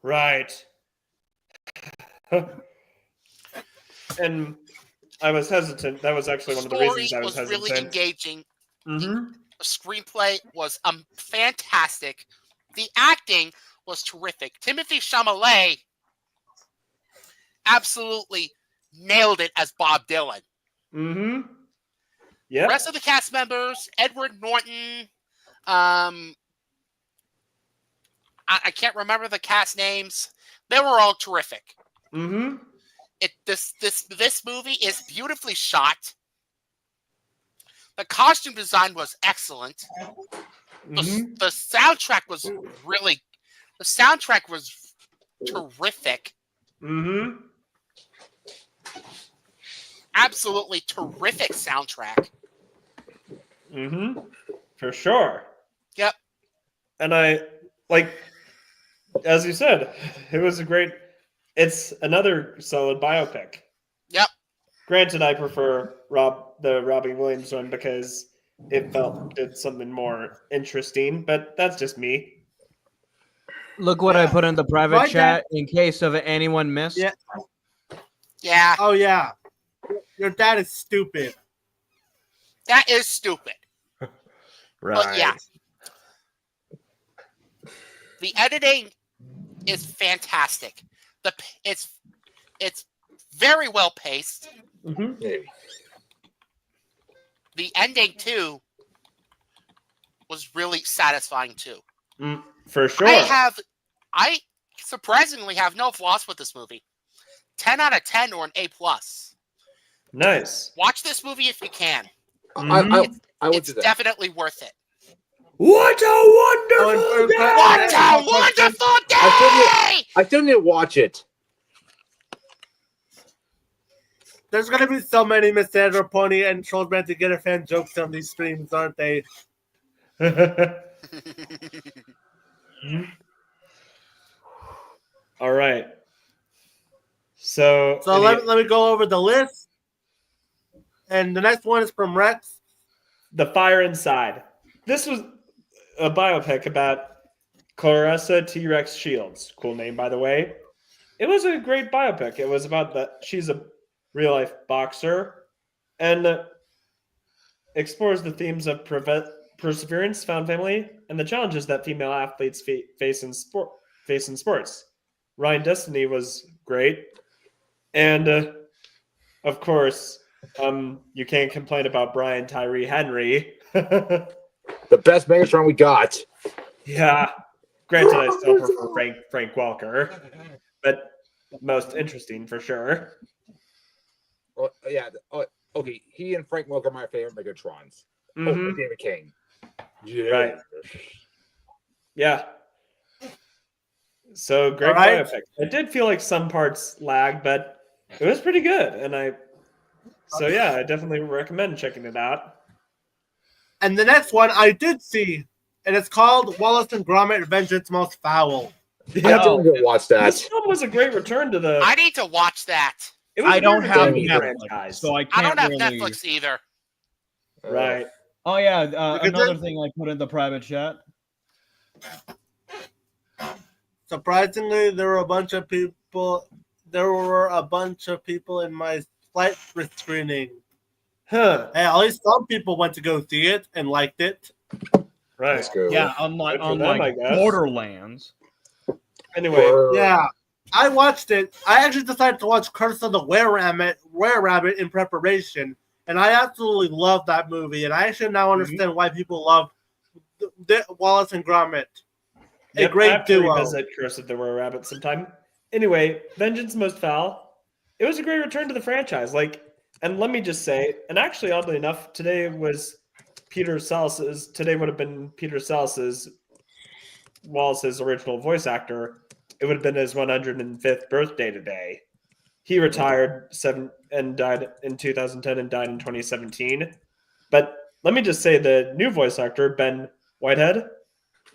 G: Right. And I was hesitant. That was actually one of the reasons I was hesitant.
B: Really engaging.
G: Mm-hmm.
B: The screenplay was fantastic. The acting was terrific. Timothy Chalamet absolutely nailed it as Bob Dylan.
G: Mm-hmm.
B: The
G: Yeah.
B: rest of the cast members, Edward Norton, I can't remember the cast names. They were all terrific.
G: Mm-hmm.
B: This movie is beautifully shot. The costume design was excellent.
G: Mm-hmm.
B: The soundtrack was terrific.
G: Mm-hmm.
B: Absolutely terrific soundtrack.
G: Mm-hmm. For sure.
B: Yep.
G: And I, like, as you said, it's another solid biopic.
B: Yep.
G: Granted, I prefer the Robbie Williams one because it did something more interesting, but that's just me.
H: Look what I put in the private
A: My
H: chat in case of anyone missed.
A: Yeah.
B: Yeah.
A: Oh yeah. Your dad is stupid.
B: That is stupid.
G: Right.
B: But yeah. The editing is fantastic. It's very well paced.
G: Mm-hmm.
C: Maybe.
B: The ending too was really satisfying too.
G: For sure.
B: I surprisingly have no flaws with this movie. 10 out of 10 or an A+.
G: Nice.
B: Watch this movie if you can.
G: Mm-hmm.
C: I would
B: It's
C: do that.
B: definitely worth it.
G: What a wonderful day!
B: What a wonderful day!
C: I still need to watch it.
A: There's gonna be so many Miss Sandra Pony and Trollsman to get a fan jokes on these streams, aren't they?
G: All right. So
A: let me go over the list. And the next one is from Rex.
G: The Fire Inside. This was a biopic about Clarissa T-Rex Shields. Cool name, by the way. It was a great biopic. It was about she's a real-life boxer and explores the themes of perseverance, found family, and the challenges that female athletes face in sports. Ryan Destiny was great. And, of course, you can't complain about Brian Tyree Henry.
C: The best Megatron we got.
G: Yeah. Granted, I still prefer Frank Welker, but most interesting for sure.
C: Well, yeah. Okay. He and Frank Welker are my favorite Megatrons.
G: Mm-hmm.
C: Oh, David King. Yeah.
G: Right. Yeah. So great
A: right.
G: biopic. It did feel like some parts lagged, but it was pretty good. And I definitely recommend checking it out.
A: And the next one I did see, and it's called Wallace and Gromit: Vengeance Most Foul.
G: Yeah.
C: I don't even watch that.
G: This film was a great return to the.
B: I need to watch that.
G: It was
F: I
G: a
F: don't
G: great
F: have
G: return to the
F: Netflix,
G: franchise.
F: so I
B: I
F: can't
B: don't have
F: really...
B: Netflix either.
G: Right.
F: Oh yeah, another
A: then-
F: thing I put in the private chat.
A: Surprisingly, there were a bunch of people in my flight screening.
G: Huh.
A: Hey, at least some people went to go see it and liked it.
G: Right.
C: Let's go.
F: Yeah, unlike
G: Good for them, I guess.
F: Borderlands.
G: Anyway.
A: Yeah, I watched it. I actually decided to watch Curse of the Were-Rabbit in preparation, and I absolutely love that movie. And I actually now understand why people love Wallace and Gromit. A great duo.
G: Revisit Curse of the Were-Rabbit sometime. Anyway, Vengeance Most Foul. It was a great return to the franchise. And let me just say, and actually, oddly enough, today would have been Peter Sallis's Wallace's original voice actor. It would have been his 105th birthday today. He retired and died in 2010 and died in 2017. But let me just say, the new voice actor, Ben Whitehead,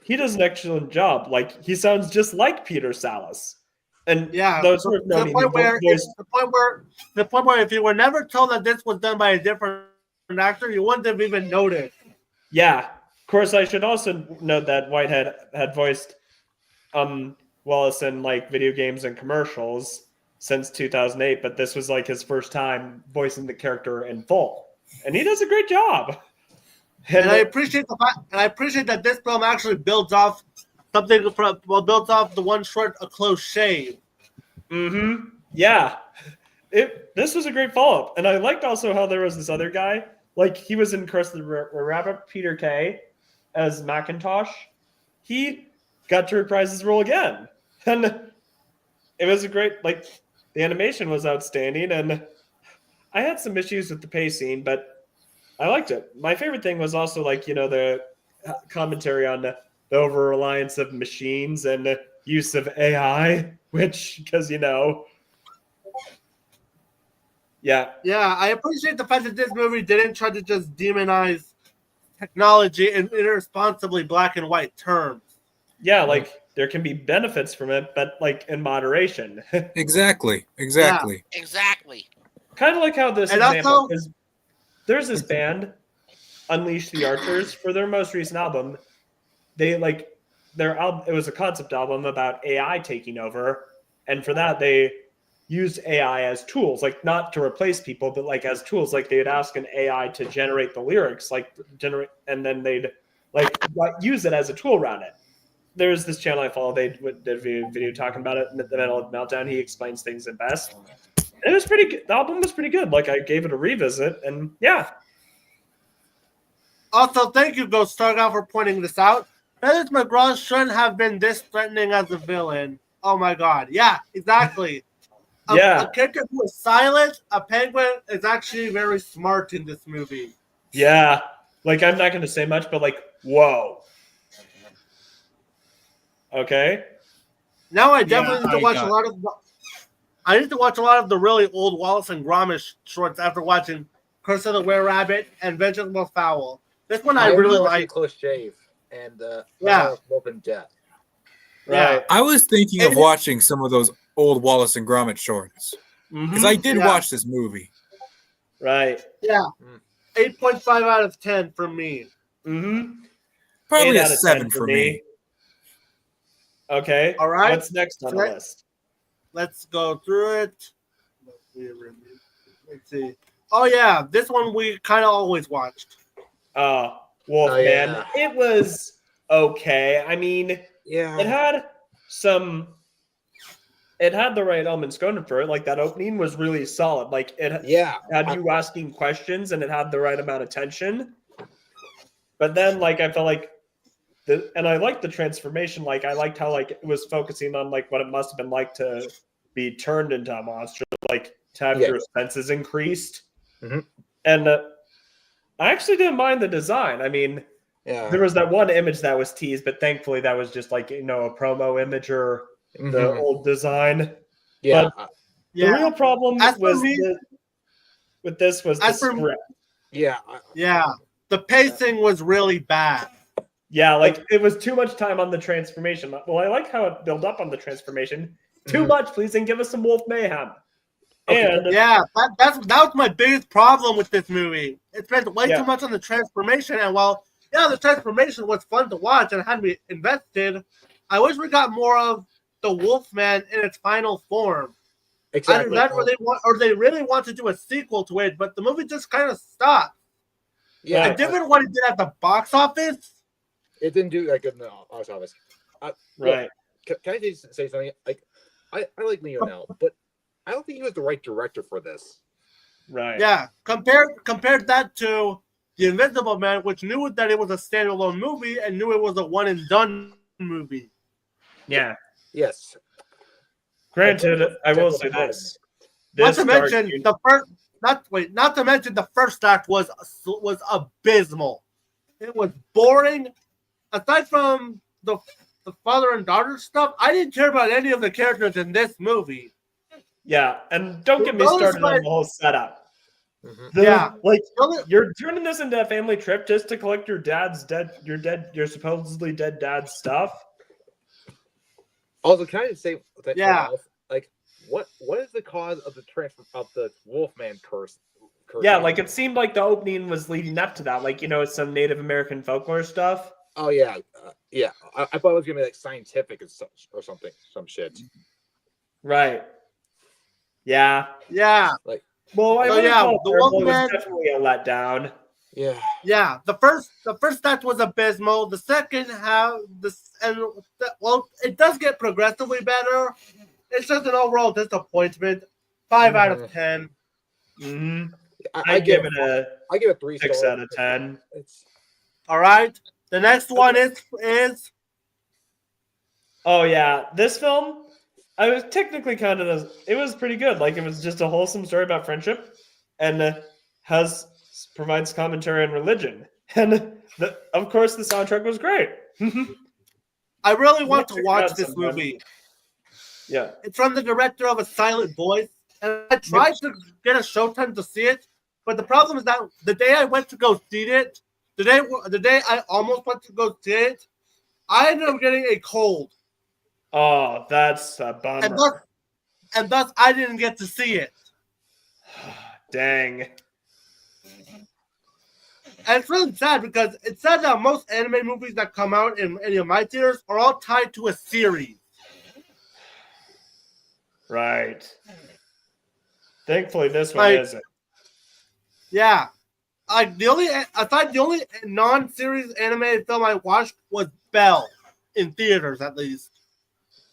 G: he does an excellent job. Like, he sounds just like Peter Sallis. And those who have known him,
A: the point where if you were never told that this was done by a different actor, you wouldn't have even noticed.
G: Yeah. Of course, I should also note that Whitehead had voiced Wallace in like video games and commercials since 2008, but this was like his first time voicing the character in full, and he does a great job.
A: And I appreciate the fact, and I appreciate that this film actually builds off something from builds off the one short A Close Shave.
G: Mm-hmm. Yeah. This was a great follow-up, and I liked also how there was this other guy, like he was in Curse of the Rabbit, Peter Kay, as Macintosh. He got to reprise his role again, and it was a great, like, the animation was outstanding, and I had some issues with the pacing, but I liked it. My favorite thing was also, like, you know, the commentary on the over-reliance of machines and the use of AI, which, because, you know, yeah,
A: I appreciate the fact that this movie didn't try to just demonize technology in irresponsibly black and white terms.
G: Yeah, like there can be benefits from it, but like in moderation.
E: Exactly.
B: Exactly.
G: Kind of like how this
A: And
G: example
A: also,
G: is. There's this band, Unleash the Archers, for their most recent album. They like their album. It was a concept album about AI taking over, and for that they used AI as tools, like not to replace people, but like as tools. Like they'd ask an AI to generate the lyrics, and then they'd like use it as a tool around it. There's this channel I follow. They did a video talking about it. The Metal Meltdown. He explains things at best. And it was pretty good. The album was pretty good. Like I gave it a revisit, and yeah.
A: Also, thank you, Ghost Stargout, for pointing this out. Dennis McGraw shouldn't have been this threatening as a villain. Oh my god. Yeah, exactly. A character who is silent, a penguin, is actually very smart in this movie.
G: Yeah. Like I'm not going to say much, but like, whoa. Okay.
A: Now I definitely need to watch a lot of. I need to watch a lot of the really old Wallace and Gromit shorts after watching Curse of the Were-Rabbit and Vengeance Will Foul. This one I really like.
C: Close Shave and Wolf and Death.
G: Right.
E: I was thinking of watching some of those old Wallace and Gromit shorts because I did watch this movie.
G: Right.
A: Yeah. 8.5 out of 10 for me.
G: Mm-hmm.
E: Probably a 7 for me.
G: Okay.
A: All right.
G: What's next on the list?
A: Let's go through it. Let's see. Oh, yeah. This one we kind of always watched.
G: Wolfman. Yeah. It was okay. I mean, it had the right elements going for it. Like that opening was really solid. Like it had you asking questions and it had the right amount of tension. But then like I felt like and I liked the transformation. Like I liked how like it was focusing on like what it must have been like to be turned into a monster, like to have your senses increased.
C: Mm-hmm.
G: And I actually didn't mind the design. I mean, there was that one image that was teased, but thankfully that was just like, you know, a promo image or the old design.
C: Yeah.
G: But the real problem with this was the script.
C: Yeah.
A: The pacing was really bad.
G: Yeah, like it was too much time on the transformation. Well, I like how it built up on the transformation. Too much, please, and give us some Wolf Mayhem. And
A: that was my biggest problem with this movie. It spent way too much on the transformation, and while the transformation was fun to watch and had me invested, I wish we got more of the Wolfman in its final form.
C: Exactly.
A: They really want to do a sequel to it, but the movie just kind of stopped.
C: Yeah,
A: it did what it did at the box office.
C: It didn't do that good in the box office.
G: Right.
C: Can I just say something? Like, I like Leo now, but I don't think he was the right director for this.
G: Right.
A: Yeah. Compared that to The Invisible Man, which knew that it was a standalone movie and knew it was a one and done movie.
G: Yeah.
C: Yes.
G: Granted, I will say this.
A: Not to mention the first act was abysmal. It was boring. Aside from the father and daughter stuff, I didn't care about any of the characters in this movie.
G: Yeah, and don't get me started on the whole setup. Like you're turning this into a family trip just to collect your supposedly dead dad's stuff.
C: Also, can I just say that?
A: Yeah.
C: Like, what is the cause of the Wolfman curse?
G: Yeah, like it seemed like the opening was leading up to that, like some Native American folklore stuff.
C: Oh yeah, yeah. I thought it was gonna be like scientific or something, some shit.
G: Right. Yeah.
A: Yeah.
C: Like,
G: well, I
A: so
G: would
A: yeah,
G: call
A: the
G: Wolfman
A: Wolfman
G: was definitely a letdown.
C: Yeah.
A: Yeah. The first act was abysmal. The second half, well, it does get progressively better. It's just an overall disappointment. 5 out of 10.
G: Mm-hmm.
C: I give it a 3
G: 6 out of 10.
C: It's
A: all right. The next one is.
G: Oh yeah, this film. I was technically it was pretty good. Like it was just a wholesome story about friendship, and provides commentary on religion, and of course the soundtrack was great.
A: I really want to watch this movie.
G: Yeah,
A: it's from the director of A Silent Voice, and I tried to get a showtime to see it, but the problem is that the day I went to go see it, the day I almost went to go see it, I ended up getting a cold.
G: Oh, that's a bummer.
A: And thus I didn't get to see it.
G: Dang.
A: And it's really sad because it's sad that most anime movies that come out in any of my theaters are all tied to a series.
G: Right. Thankfully, this one isn't.
A: Yeah. The only non-series animated film I watched was Belle in theaters, at least.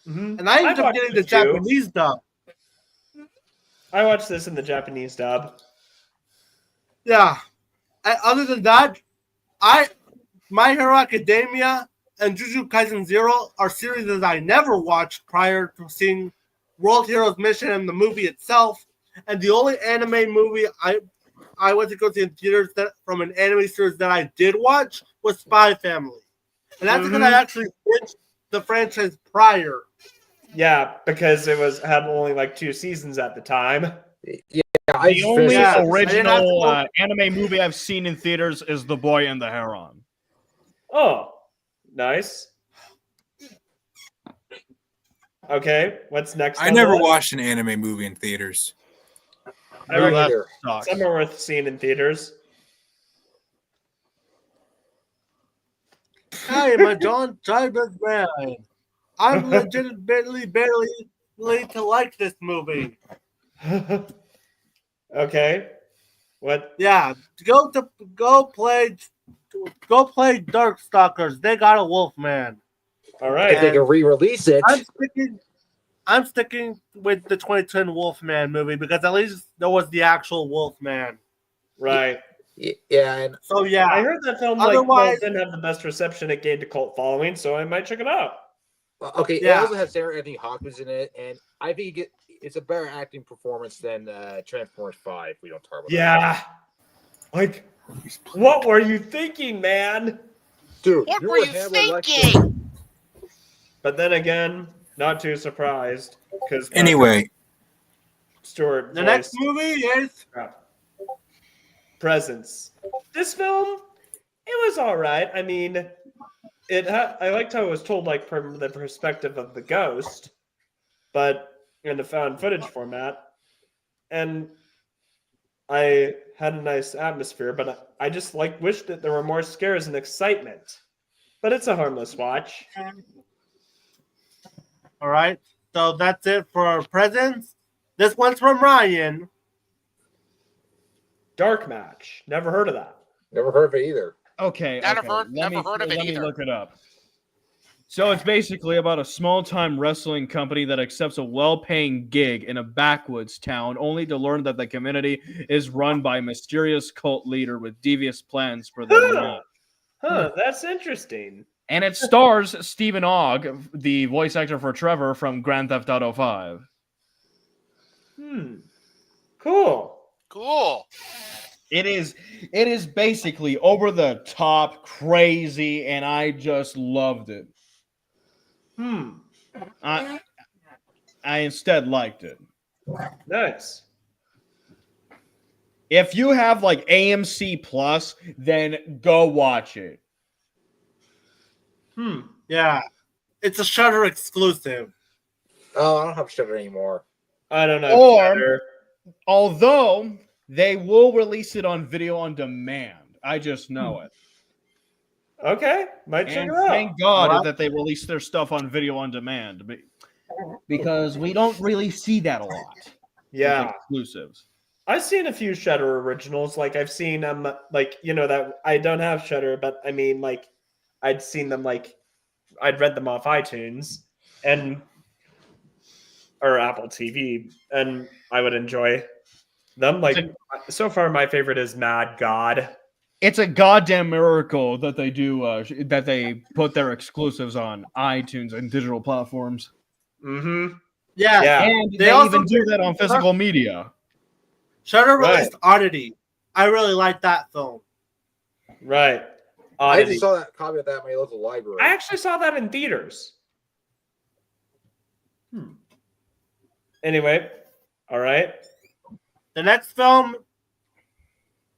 G: Mm-hmm.
A: And I ended up getting the Japanese dub.
G: I watched this in the Japanese dub.
A: Yeah. And other than that, My Hero Academia and Jujutsu Kaisen Zero are series that I never watched prior to seeing World Heroes Mission and the movie itself. And the only anime movie I went to go see in theaters from an anime series that I did watch was Spy Family. And that's because I actually watched the franchise prior.
G: Yeah, because it had only like 2 seasons at the time.
C: Yeah,
F: the only original anime movie I've seen in theaters is The Boy and the Heron.
G: Oh, nice. Okay, what's next?
E: I never watched an anime movie in theaters.
G: I reckon some are worth seeing in theaters.
A: I am a John Childers man. I'm legitimately barely to like this movie.
G: Okay. What?
A: Yeah, go play Darkstalkers. They got a Wolfman.
G: All right.
C: If they can re-release it.
A: I'm sticking with the 2010 Wolfman movie because at least there was the actual Wolfman.
G: Right.
C: Yeah. And
A: so yeah,
G: I heard that film didn't have the best reception. It gained a cult following, so I might check it out.
C: Okay. Yeah. It also has Sarah Anthony Hawkins in it, and I think it's a better acting performance than Transformers 5. We don't talk about.
G: Yeah. Like, what were you thinking, man?
C: Dude,
B: what were you thinking?
G: But then again, not too surprised because
E: anyway,
G: Stuart.
A: The next movie is
G: Presence. This film, it was all right. I mean, I liked how it was told like from the perspective of the ghost, but in the found footage format, and I had a nice atmosphere. But I just wished that there were more scares and excitement. But it's a harmless watch.
A: All right, so that's it for Presence. This one's from Ryan.
G: Dark Match. Never heard of that.
C: Never heard of it either.
F: Okay.
B: Never heard of it
F: Let me
B: either.
F: look it up. So it's basically about a small-time wrestling company that accepts a well-paying gig in a backwoods town, only to learn that the community is run by a mysterious cult leader with devious plans for their match.
G: That's interesting.
F: And it stars Stephen Ogg, the voice actor for Trevor from Grand Theft Auto 5.
B: Cool.
F: It is basically over the top, crazy, and I just loved it. I instead liked it.
G: Nice.
F: If you have like AMC Plus, then go watch it.
A: Yeah. It's a Shudder exclusive.
C: Oh, I don't have Shudder anymore.
G: I don't know.
F: Or, although they will release it on video on demand. I just know it.
G: Okay, might check
F: And
G: it out.
F: thank God that they release their stuff on video on demand. Because we don't really see that a lot.
G: Yeah.
F: Exclusives.
G: I've seen a few Shudder originals. Like I've seen them, like that I don't have Shudder, but I mean, like I'd seen them, like I'd read them off iTunes or Apple TV, and I would enjoy them. Like so far, my favorite is Mad God.
F: It's a goddamn miracle that they do that they put their exclusives on iTunes and digital platforms.
G: Mm-hmm.
A: Yeah.
F: And they also even do that on physical media.
A: Shudder released Oddity. I really like that film.
G: Right.
C: I just saw that copy of that at my local library.
G: I actually saw that in theaters. Anyway, all right.
A: The next film,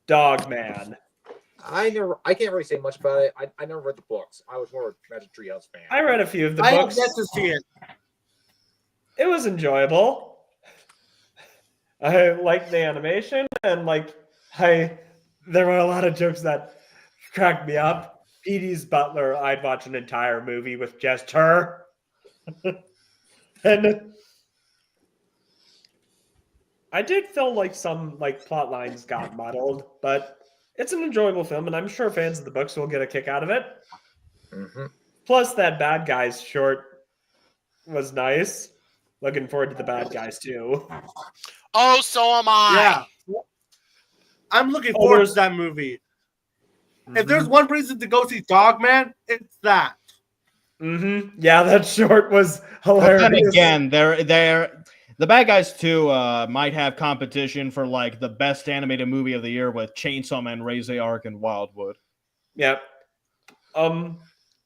G: Dogman.
C: I can't really say much about it. I never read the books. I was more a Magic Treehouse fan.
G: I read a few of the
A: I
G: books.
A: have yet to see it.
G: It was enjoyable. I liked the animation, and there were a lot of jokes that cracked me up. Petey's Butler, I'd watch an entire movie with just her. And I did feel like some plot lines got muddled, but it's an enjoyable film, and I'm sure fans of the books will get a kick out of it.
C: Mm-hmm.
G: Plus, that Bad Guys short was nice. Looking forward to the Bad Guys too.
B: Oh, so am I.
A: Yeah. I'm looking forward to that movie. If there's one reason to go see Dogman, it's that.
G: Mm-hmm. Yeah, that short was hilarious.
F: But then again, the Bad Guys 2 might have competition for the best animated movie of the year with Chainsaw Man, Raise the Ark, and Wildwood.
G: Yep.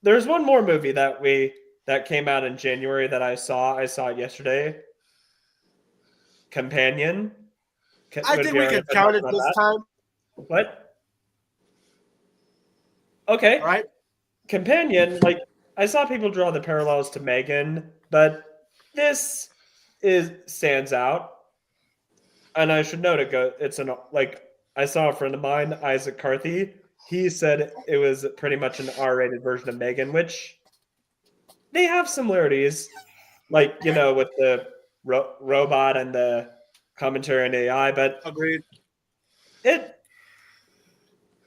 G: There's one more movie that came out in January that I saw. I saw it yesterday. Companion.
A: I think we could count it this time.
G: What? Okay.
A: All right.
G: Companion, I saw people draw the parallels to Megan, but this stands out. And I should note I saw a friend of mine, Isaac Carthy. He said it was pretty much an R-rated version of Megan, which they have similarities, with the robot and the commentary and AI, but
A: agreed.
G: It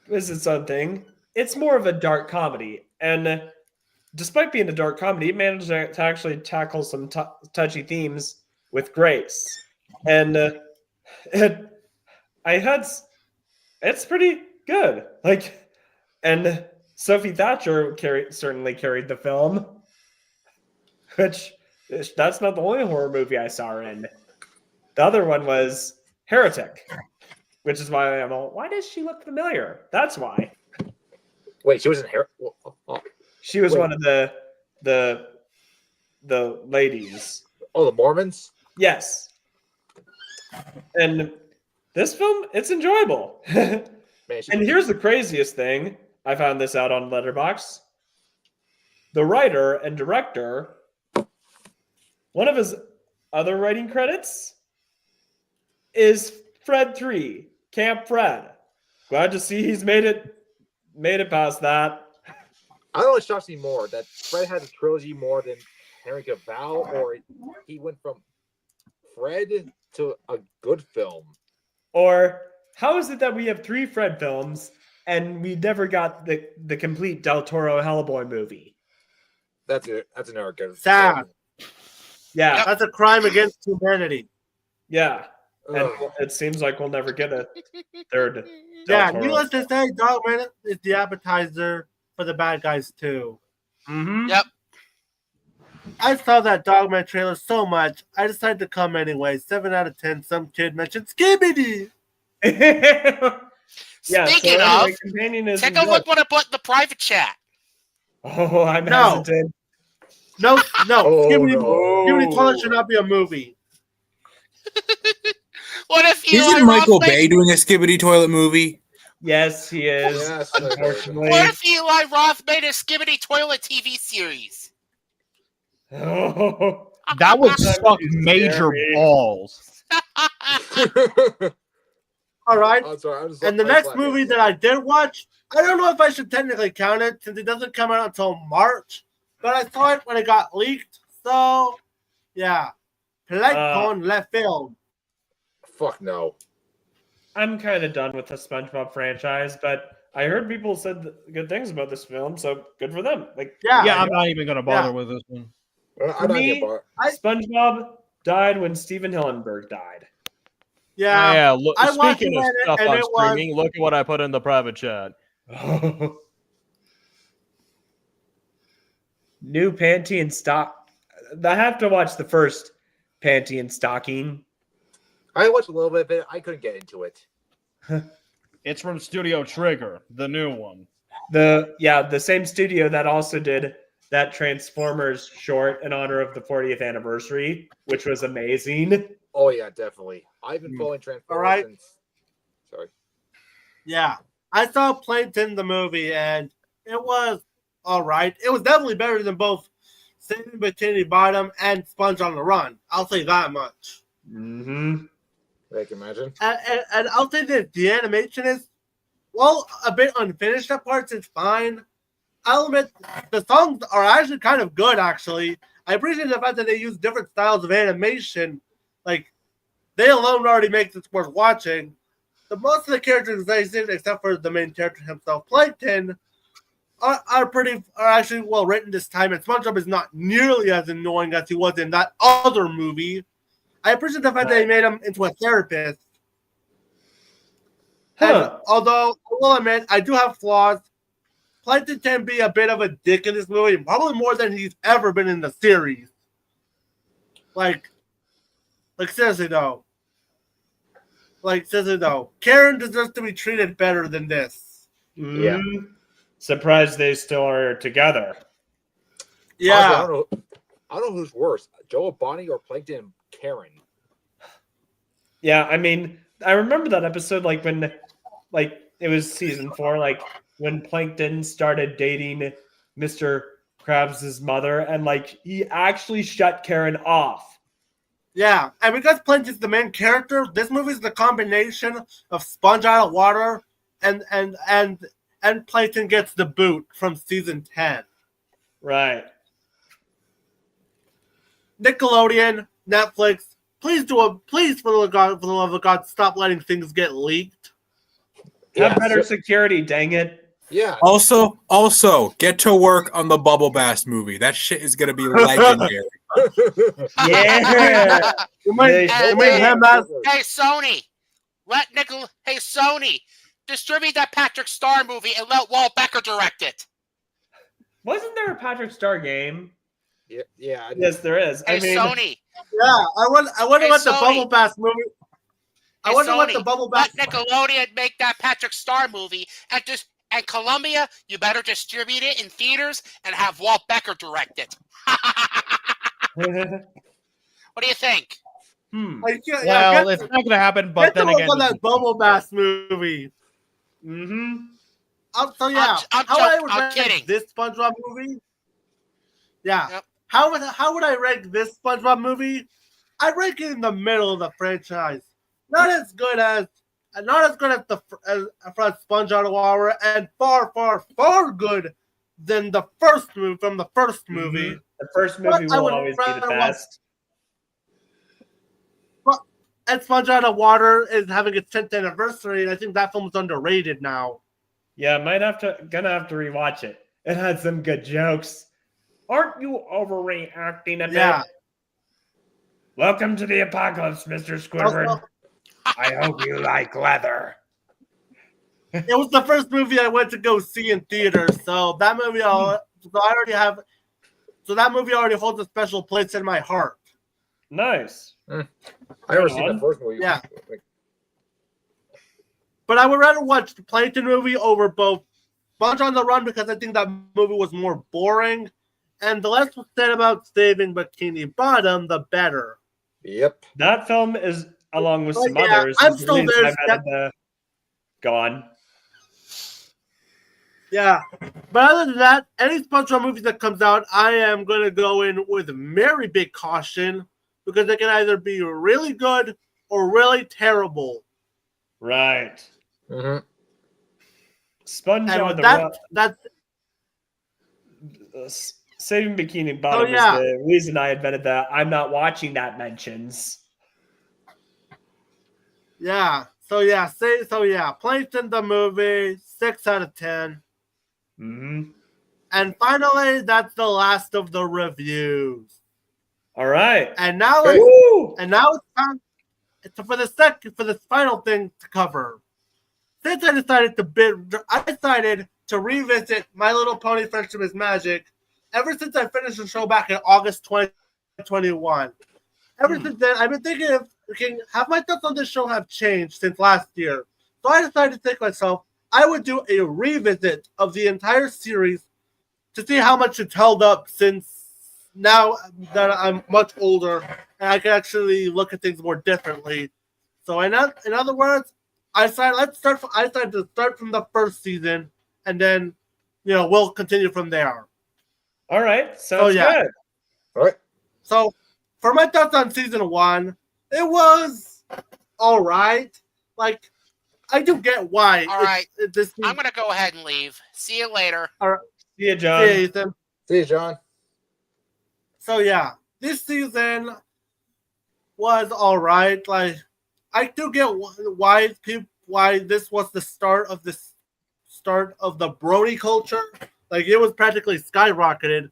G: is its own thing. It's more of a dark comedy, and despite being a dark comedy, it managed to actually tackle some touchy themes with grace. And it's pretty good. And Sophie Thatcher certainly carried the film, which that's not the only horror movie I saw her in. The other one was Heretic, which is why I'm all, why does she look familiar? That's why.
C: Wait, she was in Heretic?
G: She was one of the ladies.
C: Oh, the Mormons?
G: Yes. And this film, it's enjoyable. And here's the craziest thing. I found this out on Letterboxd. The writer and director, one of his other writing credits is Fred 3, Camp Fred. Glad to see he's made it past that.
C: I don't know what shocks me more, that Fred has a trilogy more than Henry Cavill, or he went from Fred to a good film. Or
G: how is it that we have 3 Fred films and we never got the complete Del Toro Hellboy movie?
C: That's another good
A: sad.
G: Yeah.
A: That's a crime against humanity.
G: Yeah. And it seems like we'll never get a third.
A: Yeah, needless to say, Dogman is the appetizer for the Bad Guys too.
G: Mm-hmm.
B: Yep.
A: I saw that Dogman trailer so much, I decided to come anyway. 7 out of 10. Some kid mentioned Skibidi.
B: Speaking of, take a look what I put in the private chat.
G: Oh, I'm hesitant.
A: No.
C: Oh,
A: Skibidi Toilet should not be a movie.
B: What if Eli
E: Isn't Michael
B: Roth
E: Bay doing a Skibidi Toilet movie?
G: Yes, he is.
C: Yes, I heard that.
G: Unfortunately.
B: What if Eli Roth made a Skibidi Toilet TV series?
G: Oh.
F: That would
G: That'd
F: suck
G: be
F: major
G: scary.
F: balls.
A: All right.
C: I'm sorry.
A: And the next movie that I did watch, I don't know if I should technically count it since it doesn't come out until March, but I saw it when it got leaked. So, yeah. Plankton left film.
C: Fuck no.
G: I'm kind of done with the SpongeBob franchise, but I heard people said good things about this film, so good for them. Like,
F: Yeah, I'm not even gonna bother with this one.
G: For me, SpongeBob died when Steven Hillenburg died.
A: Yeah.
H: Yeah. Look,
A: I watched
H: speaking of
A: it
H: stuff
A: and
H: on
A: it was-
H: streaming, look at what I put in the private chat.
G: New Panty and Stock. I have to watch the first Panty and Stocking.
C: I watched a little bit, but I couldn't get into it.
F: It's from Studio Trigger, the new one.
G: The same studio that also did that Transformers short in honor of the 40th anniversary, which was amazing.
C: Oh yeah, definitely. I've been following Transformers
A: All right.
C: since. Sorry.
A: Yeah. I saw Plankton the movie, and it was all right. It was definitely better than both Saving Bikini Bottom and Sponge on the Run. I'll say that much.
G: Mm-hmm.
C: I can imagine.
A: And I'll say that the animation is, well, a bit unfinished at parts. It's fine. I'll admit the songs are actually kind of good, actually. I appreciate the fact that they use different styles of animation. Like, they alone already make this worth watching. The most of the characterization, except for the main character himself, Plankton, are actually well written this time, and SpongeBob is not nearly as annoying as he was in that other movie. I appreciate the fact that he made him into a therapist. And although I will admit I do have flaws, Plankton can be a bit of a dick in this movie, probably more than he's ever been in the series. Like seriously though. Karen deserves to be treated better than this.
C: Yeah.
G: Surprised they still are together.
A: Yeah.
C: Honestly, I don't know who's worse, Joe Bonnie or Plankton and Karen.
G: Yeah, I mean, I remember that episode when it was season 4, when Plankton started dating Mr. Krabs' mother, and he actually shut Karen off.
A: Yeah, and because Plankton's the main character, this movie is the combination of Sponge out of water and Plankton gets the boot from season 10.
G: Right.
A: Nickelodeon, Netflix, please for the love of God, stop letting things get leaked.
G: Have better security, dang it.
C: Yeah.
E: Also, get to work on the Bubble Bass movie. That shit is gonna be legendary.
G: Yeah.
B: Hey, Sony, Hey, Sony, distribute that Patrick Star movie and let Walt Becker direct it.
G: Wasn't there a Patrick Star game?
C: Yeah.
G: Yes, there is.
B: Hey, Sony.
A: Yeah, I wonder what the Bubble Bass movie. I wonder
B: Sony,
A: what the Bubble Bass.
B: Let Nickelodeon make that Patrick Star movie, and Columbia, you better distribute it in theaters and have Walt Becker direct it. What do you think?
F: Well, it's not going to happen, but then again,
A: on that Bubble Bass movie.
G: Mm-hmm.
A: So yeah,
B: I'm kidding.
A: This SpongeBob movie? Yeah. Yep. How would I rank this SpongeBob movie? I rank it in the middle of the franchise. Not as good as the Sponge Out of Water, and far good than the first movie from the first movie.
G: Mm-hmm. The first movie will always be the best.
A: And Sponge Out of Water is having its 10th anniversary, and I think that film is underrated now.
G: Yeah, gonna have to rewatch it. It had some good jokes. Aren't you overreacting a bit? Welcome to the apocalypse, Mr. Squidward. I hope you like leather.
A: It was the first movie I went to go see in theaters, so that movie that movie already holds a special place in my heart.
G: Nice.
C: I never seen the first movie.
A: Yeah. But I would rather watch the Plankton movie over both Sponge on the Run because I think that movie was more boring, and the less was said about Saving Bikini Bottom, the better.
C: Yep.
G: That film is along with
A: But
G: some
A: yeah,
G: others.
A: I'm
G: is the
A: still
G: reason
A: there,
G: I've added the gone.
A: Yeah. But other than that, any SpongeBob movie that comes out, I am going to go in with very big caution because they can either be really good or really terrible.
G: Right.
C: Mm-hmm.
G: Sponge
A: And
G: on
A: with
G: the
A: that's
G: Saving Bikini Bottom is the reason I invented that. I'm not watching that mentions.
A: yeah. So Plankton the movie, 6 out of 10.
G: Mm-hmm.
A: And finally, that's the last of the reviews.
G: All right.
A: And now it's time for the final thing to cover. Since I decided to revisit My Little Pony Friendship is Magic ever since I finished the show back in August 2021. Ever since then, I've been thinking of have my thoughts on this show have changed since last year. So I decided to think myself, I would do a revisit of the entire series to see how much it's held up since now that I'm much older and I can actually look at things more differently. So in other words, I decided to start from the first season and then we'll continue from there.
G: All right. Sounds good.
C: All right.
A: So for my thoughts on season 1, it was all right. Like, I do get why.
B: All right. I'm going to go ahead and leave. See you later.
A: All right.
G: See you, John.
A: See you, Ethan.
C: See you, John.
A: So yeah, this season was all right. Like, I do get why this was the start of the Brody culture. Like, it was practically skyrocketed.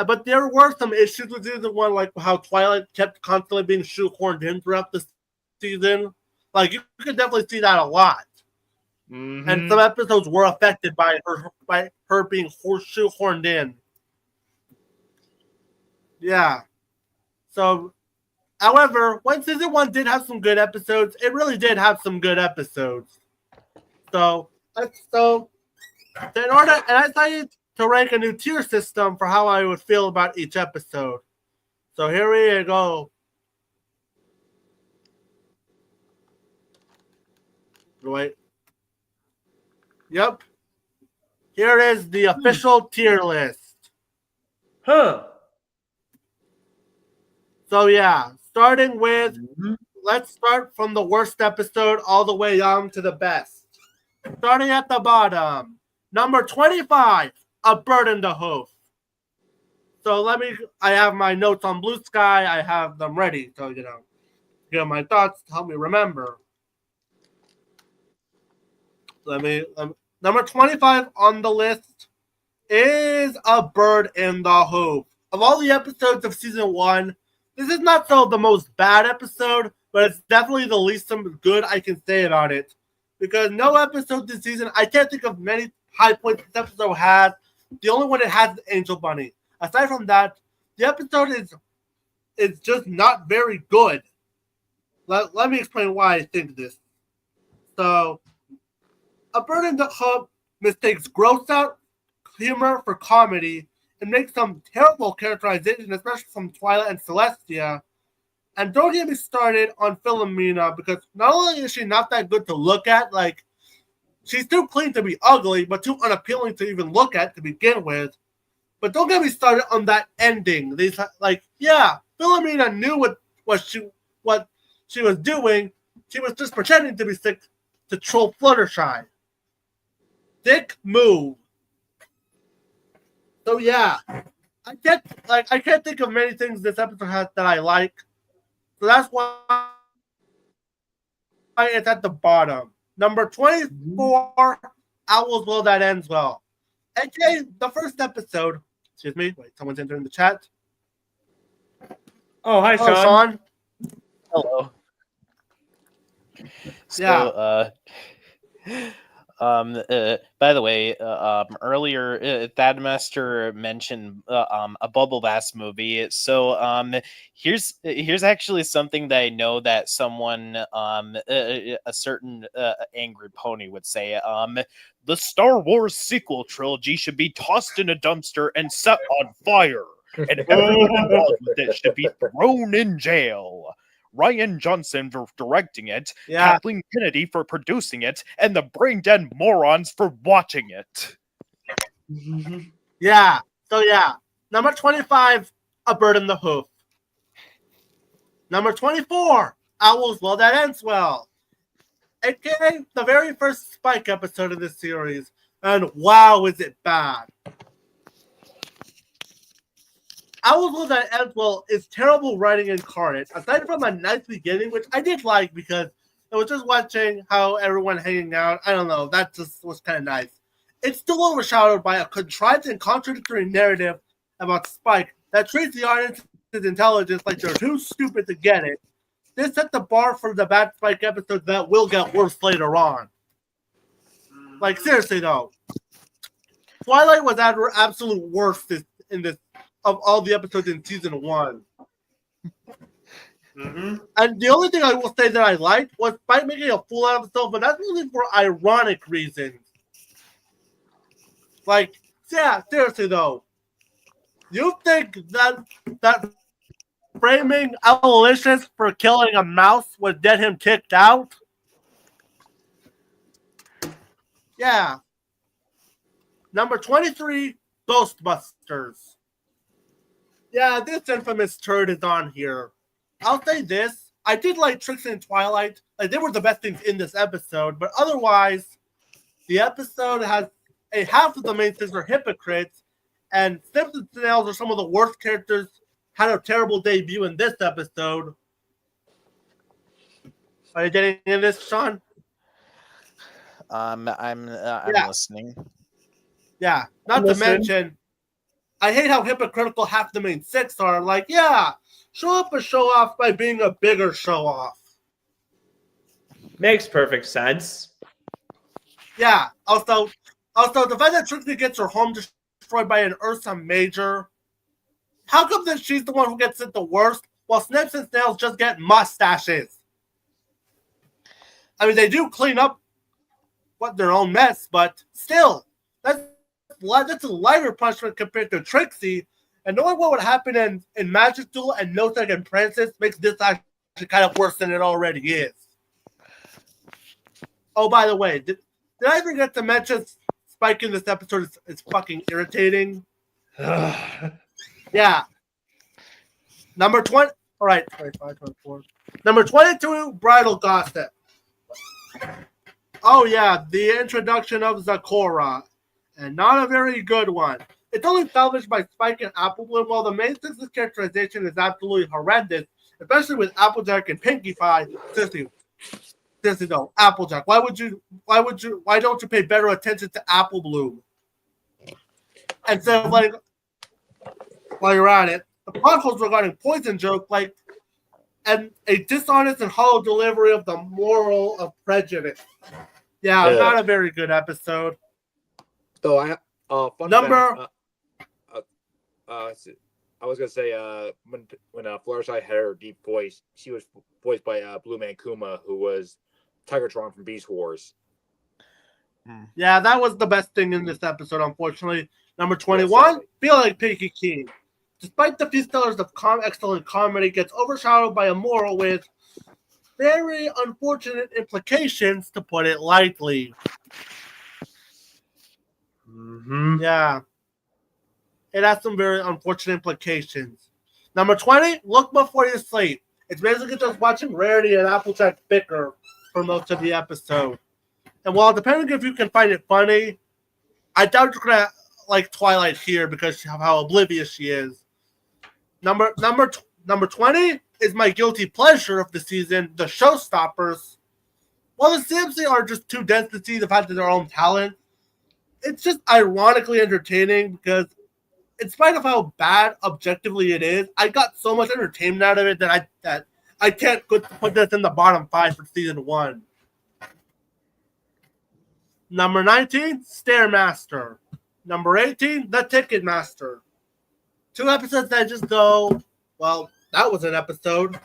A: But there were some issues with season 1, like how Twilight kept constantly being shoehorned in throughout the season. Like, you could definitely see that a lot.
G: Mm-hmm.
A: And some episodes were affected by her being shoehorned in. Yeah. So, however, when season 1 did have some good episodes, it really did have some good episodes. So I decided to rank a new tier system for how I would feel about each episode. So here we go. Wait. Yep. Here is the official tier list.
G: Huh.
A: So yeah, starting with, let's start from the worst episode all the way on to the best. Starting at the bottom, number 25, A Bird in the Hoof. So I have my notes on Blue Sky. I have them ready. So, get my thoughts to help me remember. Number 25 on the list is A Bird in the Hoof. Of all the episodes of season 1, this is not the most bad episode, but it's definitely the least good I can say about it. Because no episode this season, I can't think of many high points this episode has. The only one it has is Angel Bunny. Aside from that, the episode is just not very good. Let me explain why I think this. So, A Bird in the Hoof mistakes gross out humor for comedy and makes some terrible characterization, especially from Twilight and Celestia. And don't get me started on Philomena, because not only is she not that good to look at, like, she's too clean to be ugly, but too unappealing to even look at to begin with. But don't get me started on that ending. Philomena knew what she was doing. She was just pretending to be sick to troll Fluttershy. Dick move. So yeah, I can't think of many things this episode has that I like. So that's why it's at the bottom. Number 24, Owl's Well That Ends Well. AKA the first episode. Excuse me. Wait, someone's entering the chat.
G: Oh, hi,
A: Hello,
G: Sean.
I: Hello.
A: Yeah.
I: By the way, earlier Thadmaster mentioned a Bubble Bass movie. So here's actually something that I know that someone a certain angry pony would say. The Star Wars sequel trilogy should be tossed in a dumpster and set on fire, and everyone involved with it should be thrown in jail.
H: Ryan Johnson for directing it,
A: Yeah.
H: Kathleen Kennedy for producing it, and the brain dead morons for watching it.
A: Yeah. So yeah. Number 25, A Bird in the Hoof. Number 24, Owl's Well That Ends Well. AKA the very first Spike episode of this series. And wow, is it bad. Owl's Well That Ends Well is terrible writing incarnate. Aside from a nice beginning, which I did like because it was just watching how everyone hanging out. I don't know. That just was kind of nice. It's still overshadowed by a contrived and contradictory narrative about Spike that treats the audience's intelligence like they're too stupid to get it. This set the bar for the bad Spike episodes that will get worse later on. Like, seriously, though. Twilight was at her absolute worst in this of all the episodes in season 1.
G: Mm-hmm.
A: And the only thing I will say that I liked was Spike making a fool out of himself, but that's only for ironic reasons. Like, yeah, seriously though, you think that framing Aloysius for killing a mouse would get him kicked out? Yeah. Number 23, Ghostbusters. Yeah, this infamous turd is on here. I'll say this. I did like Trixie and Twilight. Like, they were the best things in this episode, but otherwise, the episode has a half of the main things are hypocrites, and Snips and Snails are some of the worst characters. Had a terrible debut in this episode. Are you getting in this, Sean?
I: I'm
A: Yeah.
I: listening.
A: Yeah, not to mention, I hate how hypocritical half the main 6 are. Like, yeah, show up a show off by being a bigger show off.
G: Makes perfect sense.
A: Yeah, also, the fact that Trixie gets her home destroyed by an Ursa Major. How come that she's the one who gets it the worst, while Snips and Snails just get mustaches? I mean, they do clean up their own mess, but still, that's a lighter punishment compared to Trixie. And knowing what would happen in Magic Duel and No Second Princess makes this actually kind of worse than it already is. Oh, by the way, did I forget to mention Spike in this episode is fucking irritating? Yeah. Number 20. All right, 25, 24. Number 22, Bridal Gossip. Oh, yeah, the introduction of Zakora. And not a very good one. It's only salvaged by Spike and Applebloom, while the main six's characterization is absolutely horrendous, especially with Applejack and Pinkie Pie. Seriously though, Applejack, why don't you pay better attention to Applebloom? Instead of like, while you're at it, the plot holes regarding Poison joke, and a dishonest and hollow delivery of the moral of prejudice. Yeah, not a very good episode.
C: So I fun
A: number.
C: Fact, I was gonna say when Fluttershy had her deep voice, she was voiced by Blue Man Kuma, who was Tigertron from Beast Wars.
A: Yeah, that was the best thing in this episode, unfortunately. Number 21, Feel Like Pinky King. Despite the few stellars of excellent comedy, gets overshadowed by a moral with very unfortunate implications, to put it lightly.
G: Mm-hmm.
A: Yeah. It has some very unfortunate implications. Number 20, Look Before You Sleep. It's basically just watching Rarity and Applejack bicker for most of the episode. And while depending if you can find it funny, I doubt you're going to like Twilight here because of how oblivious she is. Number 20 is my guilty pleasure of the season, The Showstoppers. While the CMC are just too dense to see the fact of their own talent, it's just ironically entertaining because in spite of how bad objectively it is, I got so much entertainment out of it that I can't put this in the bottom 5 for season 1. Number 19, Stairmaster. Number 18, The Ticketmaster. 2 episodes that just go, well, that was an episode.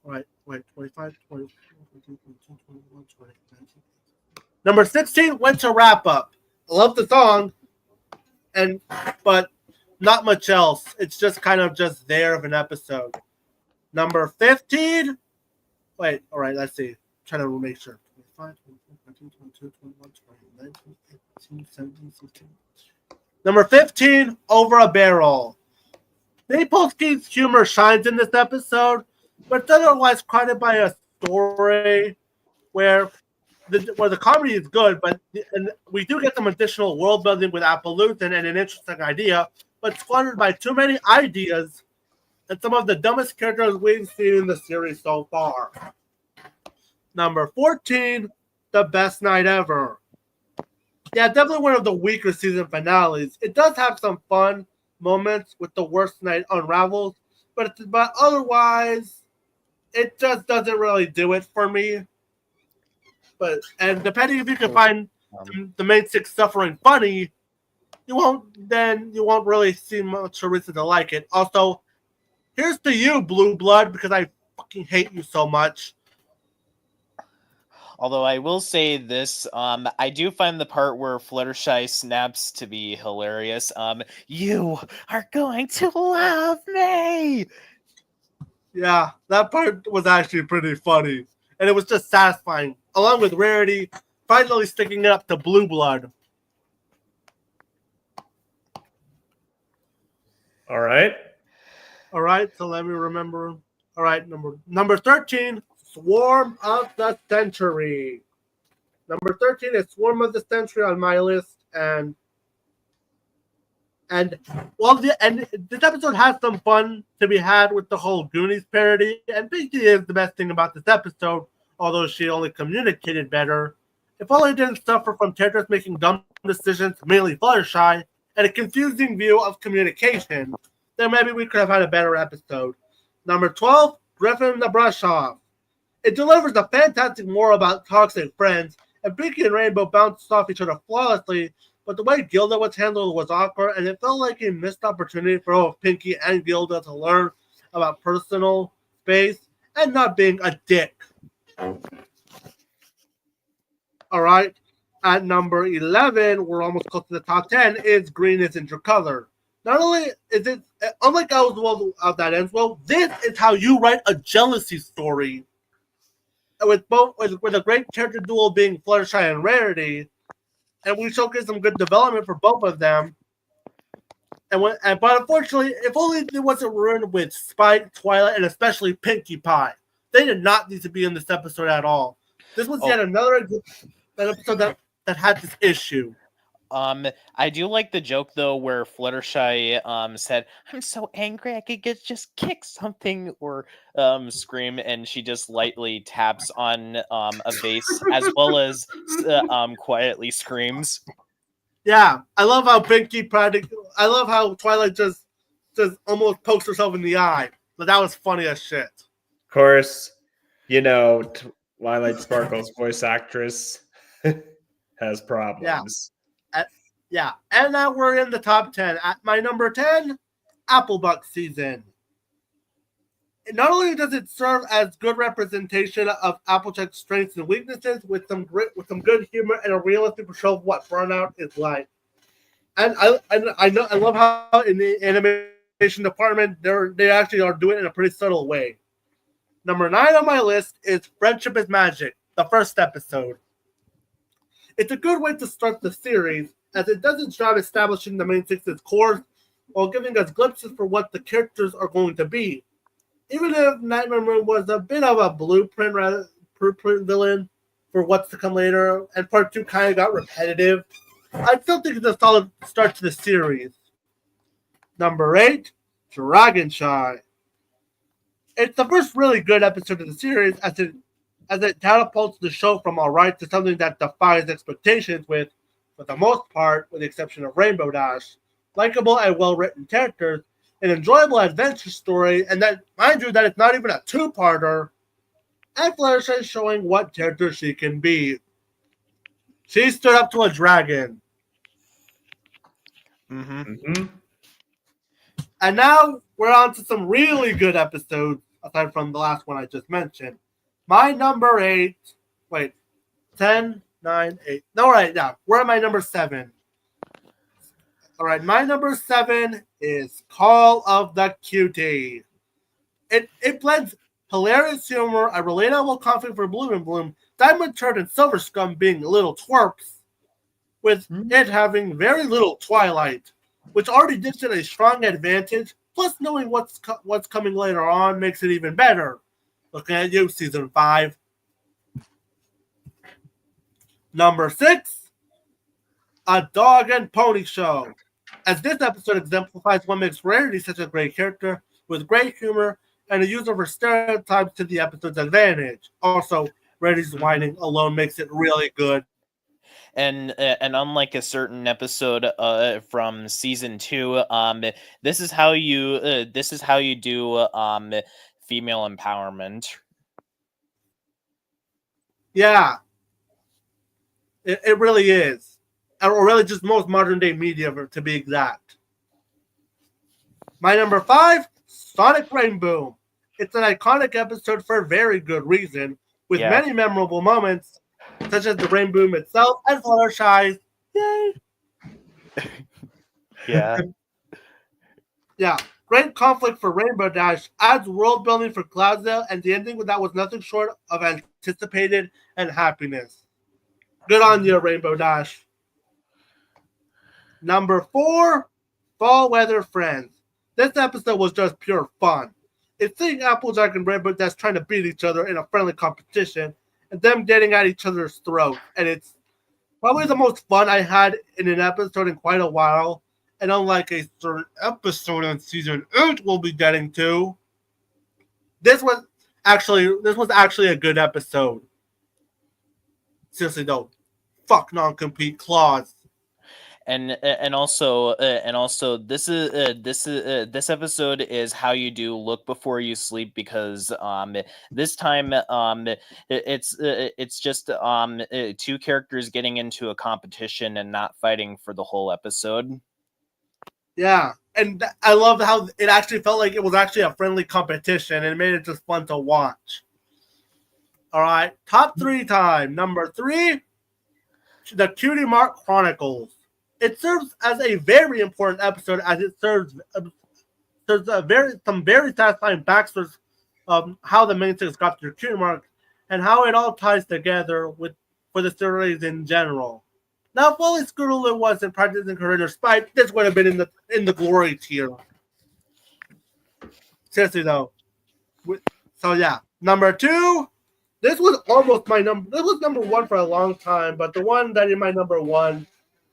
A: Wait, 25, 20, 21, 20, 19. Number 16, Winter Wrap Up. I love the song, but not much else. It's just kind of just there of an episode. Number 15. Wait, all right, let's see. Trying to make sure. 25, 24, 22, 21, 22, 18, 17, 16. Number 15, Over a Barrel. Napolsky's humor shines in this episode, but it's otherwise crowded by a story where the comedy is good, and we do get some additional world building with Appalootan and an interesting idea, but squandered by too many ideas and some of the dumbest characters we've seen in the series so far. Number 14, The Best Night Ever. Yeah, definitely one of the weaker season finales. It does have some fun moments with the worst night unravels, but otherwise, it just doesn't really do it for me. And depending if you can find the main six suffering funny, you won't really see much reason to like it. Also, here's to you, Blue Blood, because I fucking hate you so much.
I: Although I will say this, I do find the part where Fluttershy snaps to be hilarious. You are going to love me.
A: Yeah, that part was actually pretty funny, and it was just satisfying, along with Rarity finally sticking it up to Blue Blood.
G: All right.
A: So let me remember. All right, number 13, Swarm of the Century. Number 13 is Swarm of the Century on my list, and this episode has some fun to be had with the whole Goonies parody, and Pinky is the best thing about this episode, although she only communicated better. If only didn't suffer from characters making dumb decisions, mainly Fluttershy, and a confusing view of communication, then maybe we could have had a better episode. Number 12, Griffin the Brush Off. It delivers a fantastic moral about toxic friends, and Pinky and Rainbow bounced off each other flawlessly, but the way Gilda was handled was awkward, and it felt like a missed opportunity for both Pinky and Gilda to learn about personal space and not being a dick. All right. At number 11, we're almost close to the top 10, is Green is Intercolor. Not only is it, unlike Oswald of That Ends Well, this is how you write a jealousy story. With a great character duo being Fluttershy and Rarity, and we showcase some good development for both of them. But unfortunately, if only it wasn't ruined with Spike, Twilight, and especially Pinkie Pie. They did not need to be in this episode at all. This was yet another episode that had this issue.
I: I do like the joke though where Fluttershy said, "I'm so angry I could just kick something," or scream, and she just lightly taps on a vase as well as quietly screams.
A: Yeah, I love how I love how Twilight just almost pokes herself in the eye. But that was funny as shit.
G: Of course, Twilight Sparkle's voice actress has problems.
A: Yeah, and now we're in the top 10. At my number 10, Applebuck Season. Not only does it serve as good representation of Applejack's strengths and weaknesses with some good humor and a realistic portrayal of what burnout is like. And I love how in the animation department they actually are doing it in a pretty subtle way. Number 9 on my list is Friendship is Magic, the first episode. It's a good way to start the series, as it does its job establishing the main six's core while giving us glimpses for what the characters are going to be. Even if Nightmare Moon was a bit of a blueprint villain for what's to come later, and part 2 kind of got repetitive, I still think it's a solid start to the series. Number 8, Dragon Shy. It's the first really good episode of the series as it catapults the show from alright to something that defies expectations with, for the most part, with the exception of Rainbow Dash, likable and well-written characters, an enjoyable adventure story, and that, mind you, that it's not even a two-parter, and Fluttershy showing what character she can be. She stood up to a dragon.
G: Mm-hmm.
A: And now we're on to some really good episodes, aside from the last one I just mentioned. My number 8, 10, 9, 8. All right, now, we're at my number 7. All right, my number 7 is Call of the Cutie. It blends hilarious humor, a relatable conflict for Bloom and Bloom, Diamond Turd and Silver Scum being little twerps, with it having very little Twilight, which already gives it a strong advantage. Plus, knowing what's coming later on makes it even better. Looking at you, season 5. Number 6, A Dog and Pony Show. As this episode exemplifies what makes Rarity such a great character, with great humor and a use of her stereotypes to the episode's advantage. Also, Rarity's whining alone makes it really good.
I: And unlike a certain episode from season 2, this is how you do female empowerment.
A: Yeah, it really is, or really just most modern day media, to be exact. My number 5, Sonic Rainboom. It's an iconic episode for a very good reason, with many memorable moments, such as the Rainboom itself and Fluttershy's. Yay!
I: Yeah.
A: Yeah. Great conflict for Rainbow Dash, adds world building for Cloudsdale, and the ending that was nothing short of anticipated and happiness. Good on you, Rainbow Dash. Number 4, Fall Weather Friends. This episode was just pure fun. It's seeing Applejack and Rainbow Dash trying to beat each other in a friendly competition, and them getting at each other's throat. And it's probably the most fun I had in an episode in quite a while. And unlike a certain episode in season 8 we'll be getting to, this was actually a good episode. Seriously though, fuck non-compete clause.
I: And also this episode is how you do Look Before You Sleep, because this time it's just 2 characters getting into a competition and not fighting for the whole episode.
A: Yeah, and I love how it actually felt like it was actually a friendly competition, and it made it just fun to watch. All right, top 3 time. Number 3, the Cutie Mark Chronicles. It serves as a very important episode, as it serves some very satisfying backstories of how the main six got their Cutie Mark and how it all ties together for the series in general. Now, if only Scootaloo wasn't practicing her inner spite, this would have been in the glory tier. Seriously though. So yeah, number 2. This was almost my number. This was number 1 for a long time, but the one that is my number 1,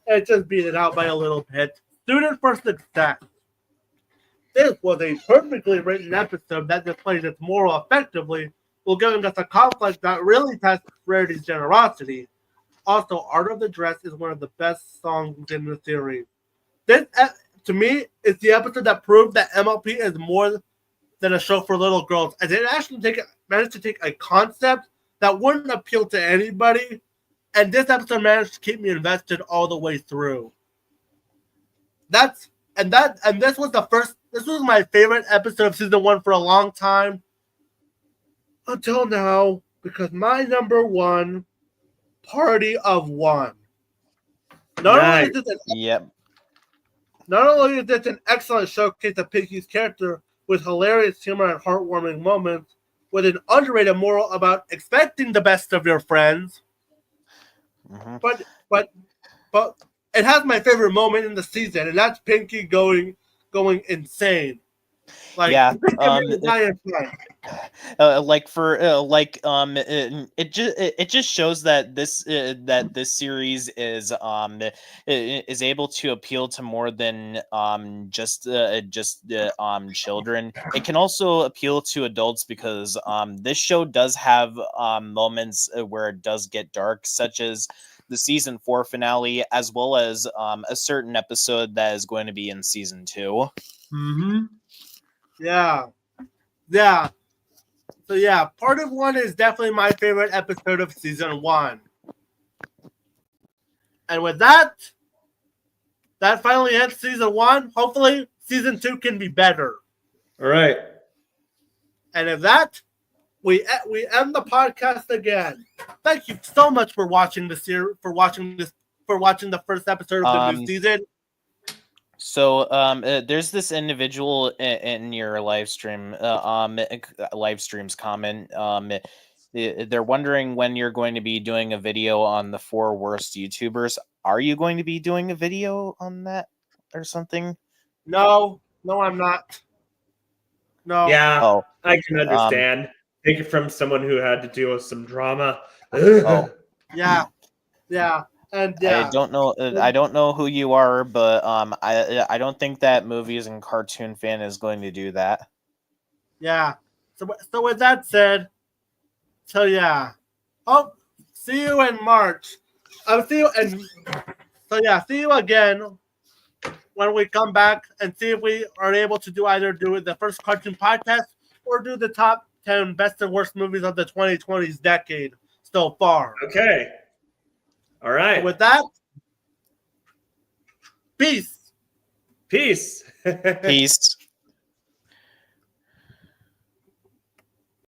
A: it just beat it out by a little bit. Student for Success. This was a perfectly written episode that displays its moral effectively, while giving us a conflict that really tests Rarity's generosity. Also, Art of the Dress is one of the best songs in the series. This, to me, is the episode that proved that MLP is more than a show for little girls, as it actually managed to take a concept that wouldn't appeal to anybody, and this episode managed to keep me invested all the way through. This was my favorite episode of season 1 for a long time, until now, because my number 1, Party of One. Not only is this an excellent showcase of Pinky's character with hilarious humor and heartwarming moments, with an underrated moral about expecting the best of your friends, but it has my favorite moment in the season, and that's Pinky going insane. Like,
I: yeah, it just shows that this series is able to appeal to more than just children. It can also appeal to adults, because this show does have moments where it does get dark, such as the season 4 finale, as well as a certain episode that is going to be in season 2.
A: Yeah. So yeah, Part of One is definitely my favorite episode of season 1. And with that finally ends season 1. Hopefully, season 2 can be better.
G: All right.
A: And with that, we end the podcast again. Thank you so much for watching the first episode of the new season.
I: So there's this individual in your live streams comment. They're wondering when you're going to be doing a video on the 4 worst YouTubers. Are you going to be doing a video on that or something?
A: No, I'm not. No.
G: Yeah,
I: Oh.
G: I can understand. Take it from someone who had to deal with some drama.
I: Oh.
A: Yeah. And yeah.
I: I don't know who you are, but I don't think that Movies and Cartoon Fan is going to do that.
A: Yeah. So with that said, so yeah. Oh, see you in March. I'll see you see you again when we come back and see if we are able to do the first cartoon podcast or do the top 10 best and worst movies of the 2020s decade so far.
G: Okay. All right.
A: So with that, peace.
G: Peace.
I: Peace.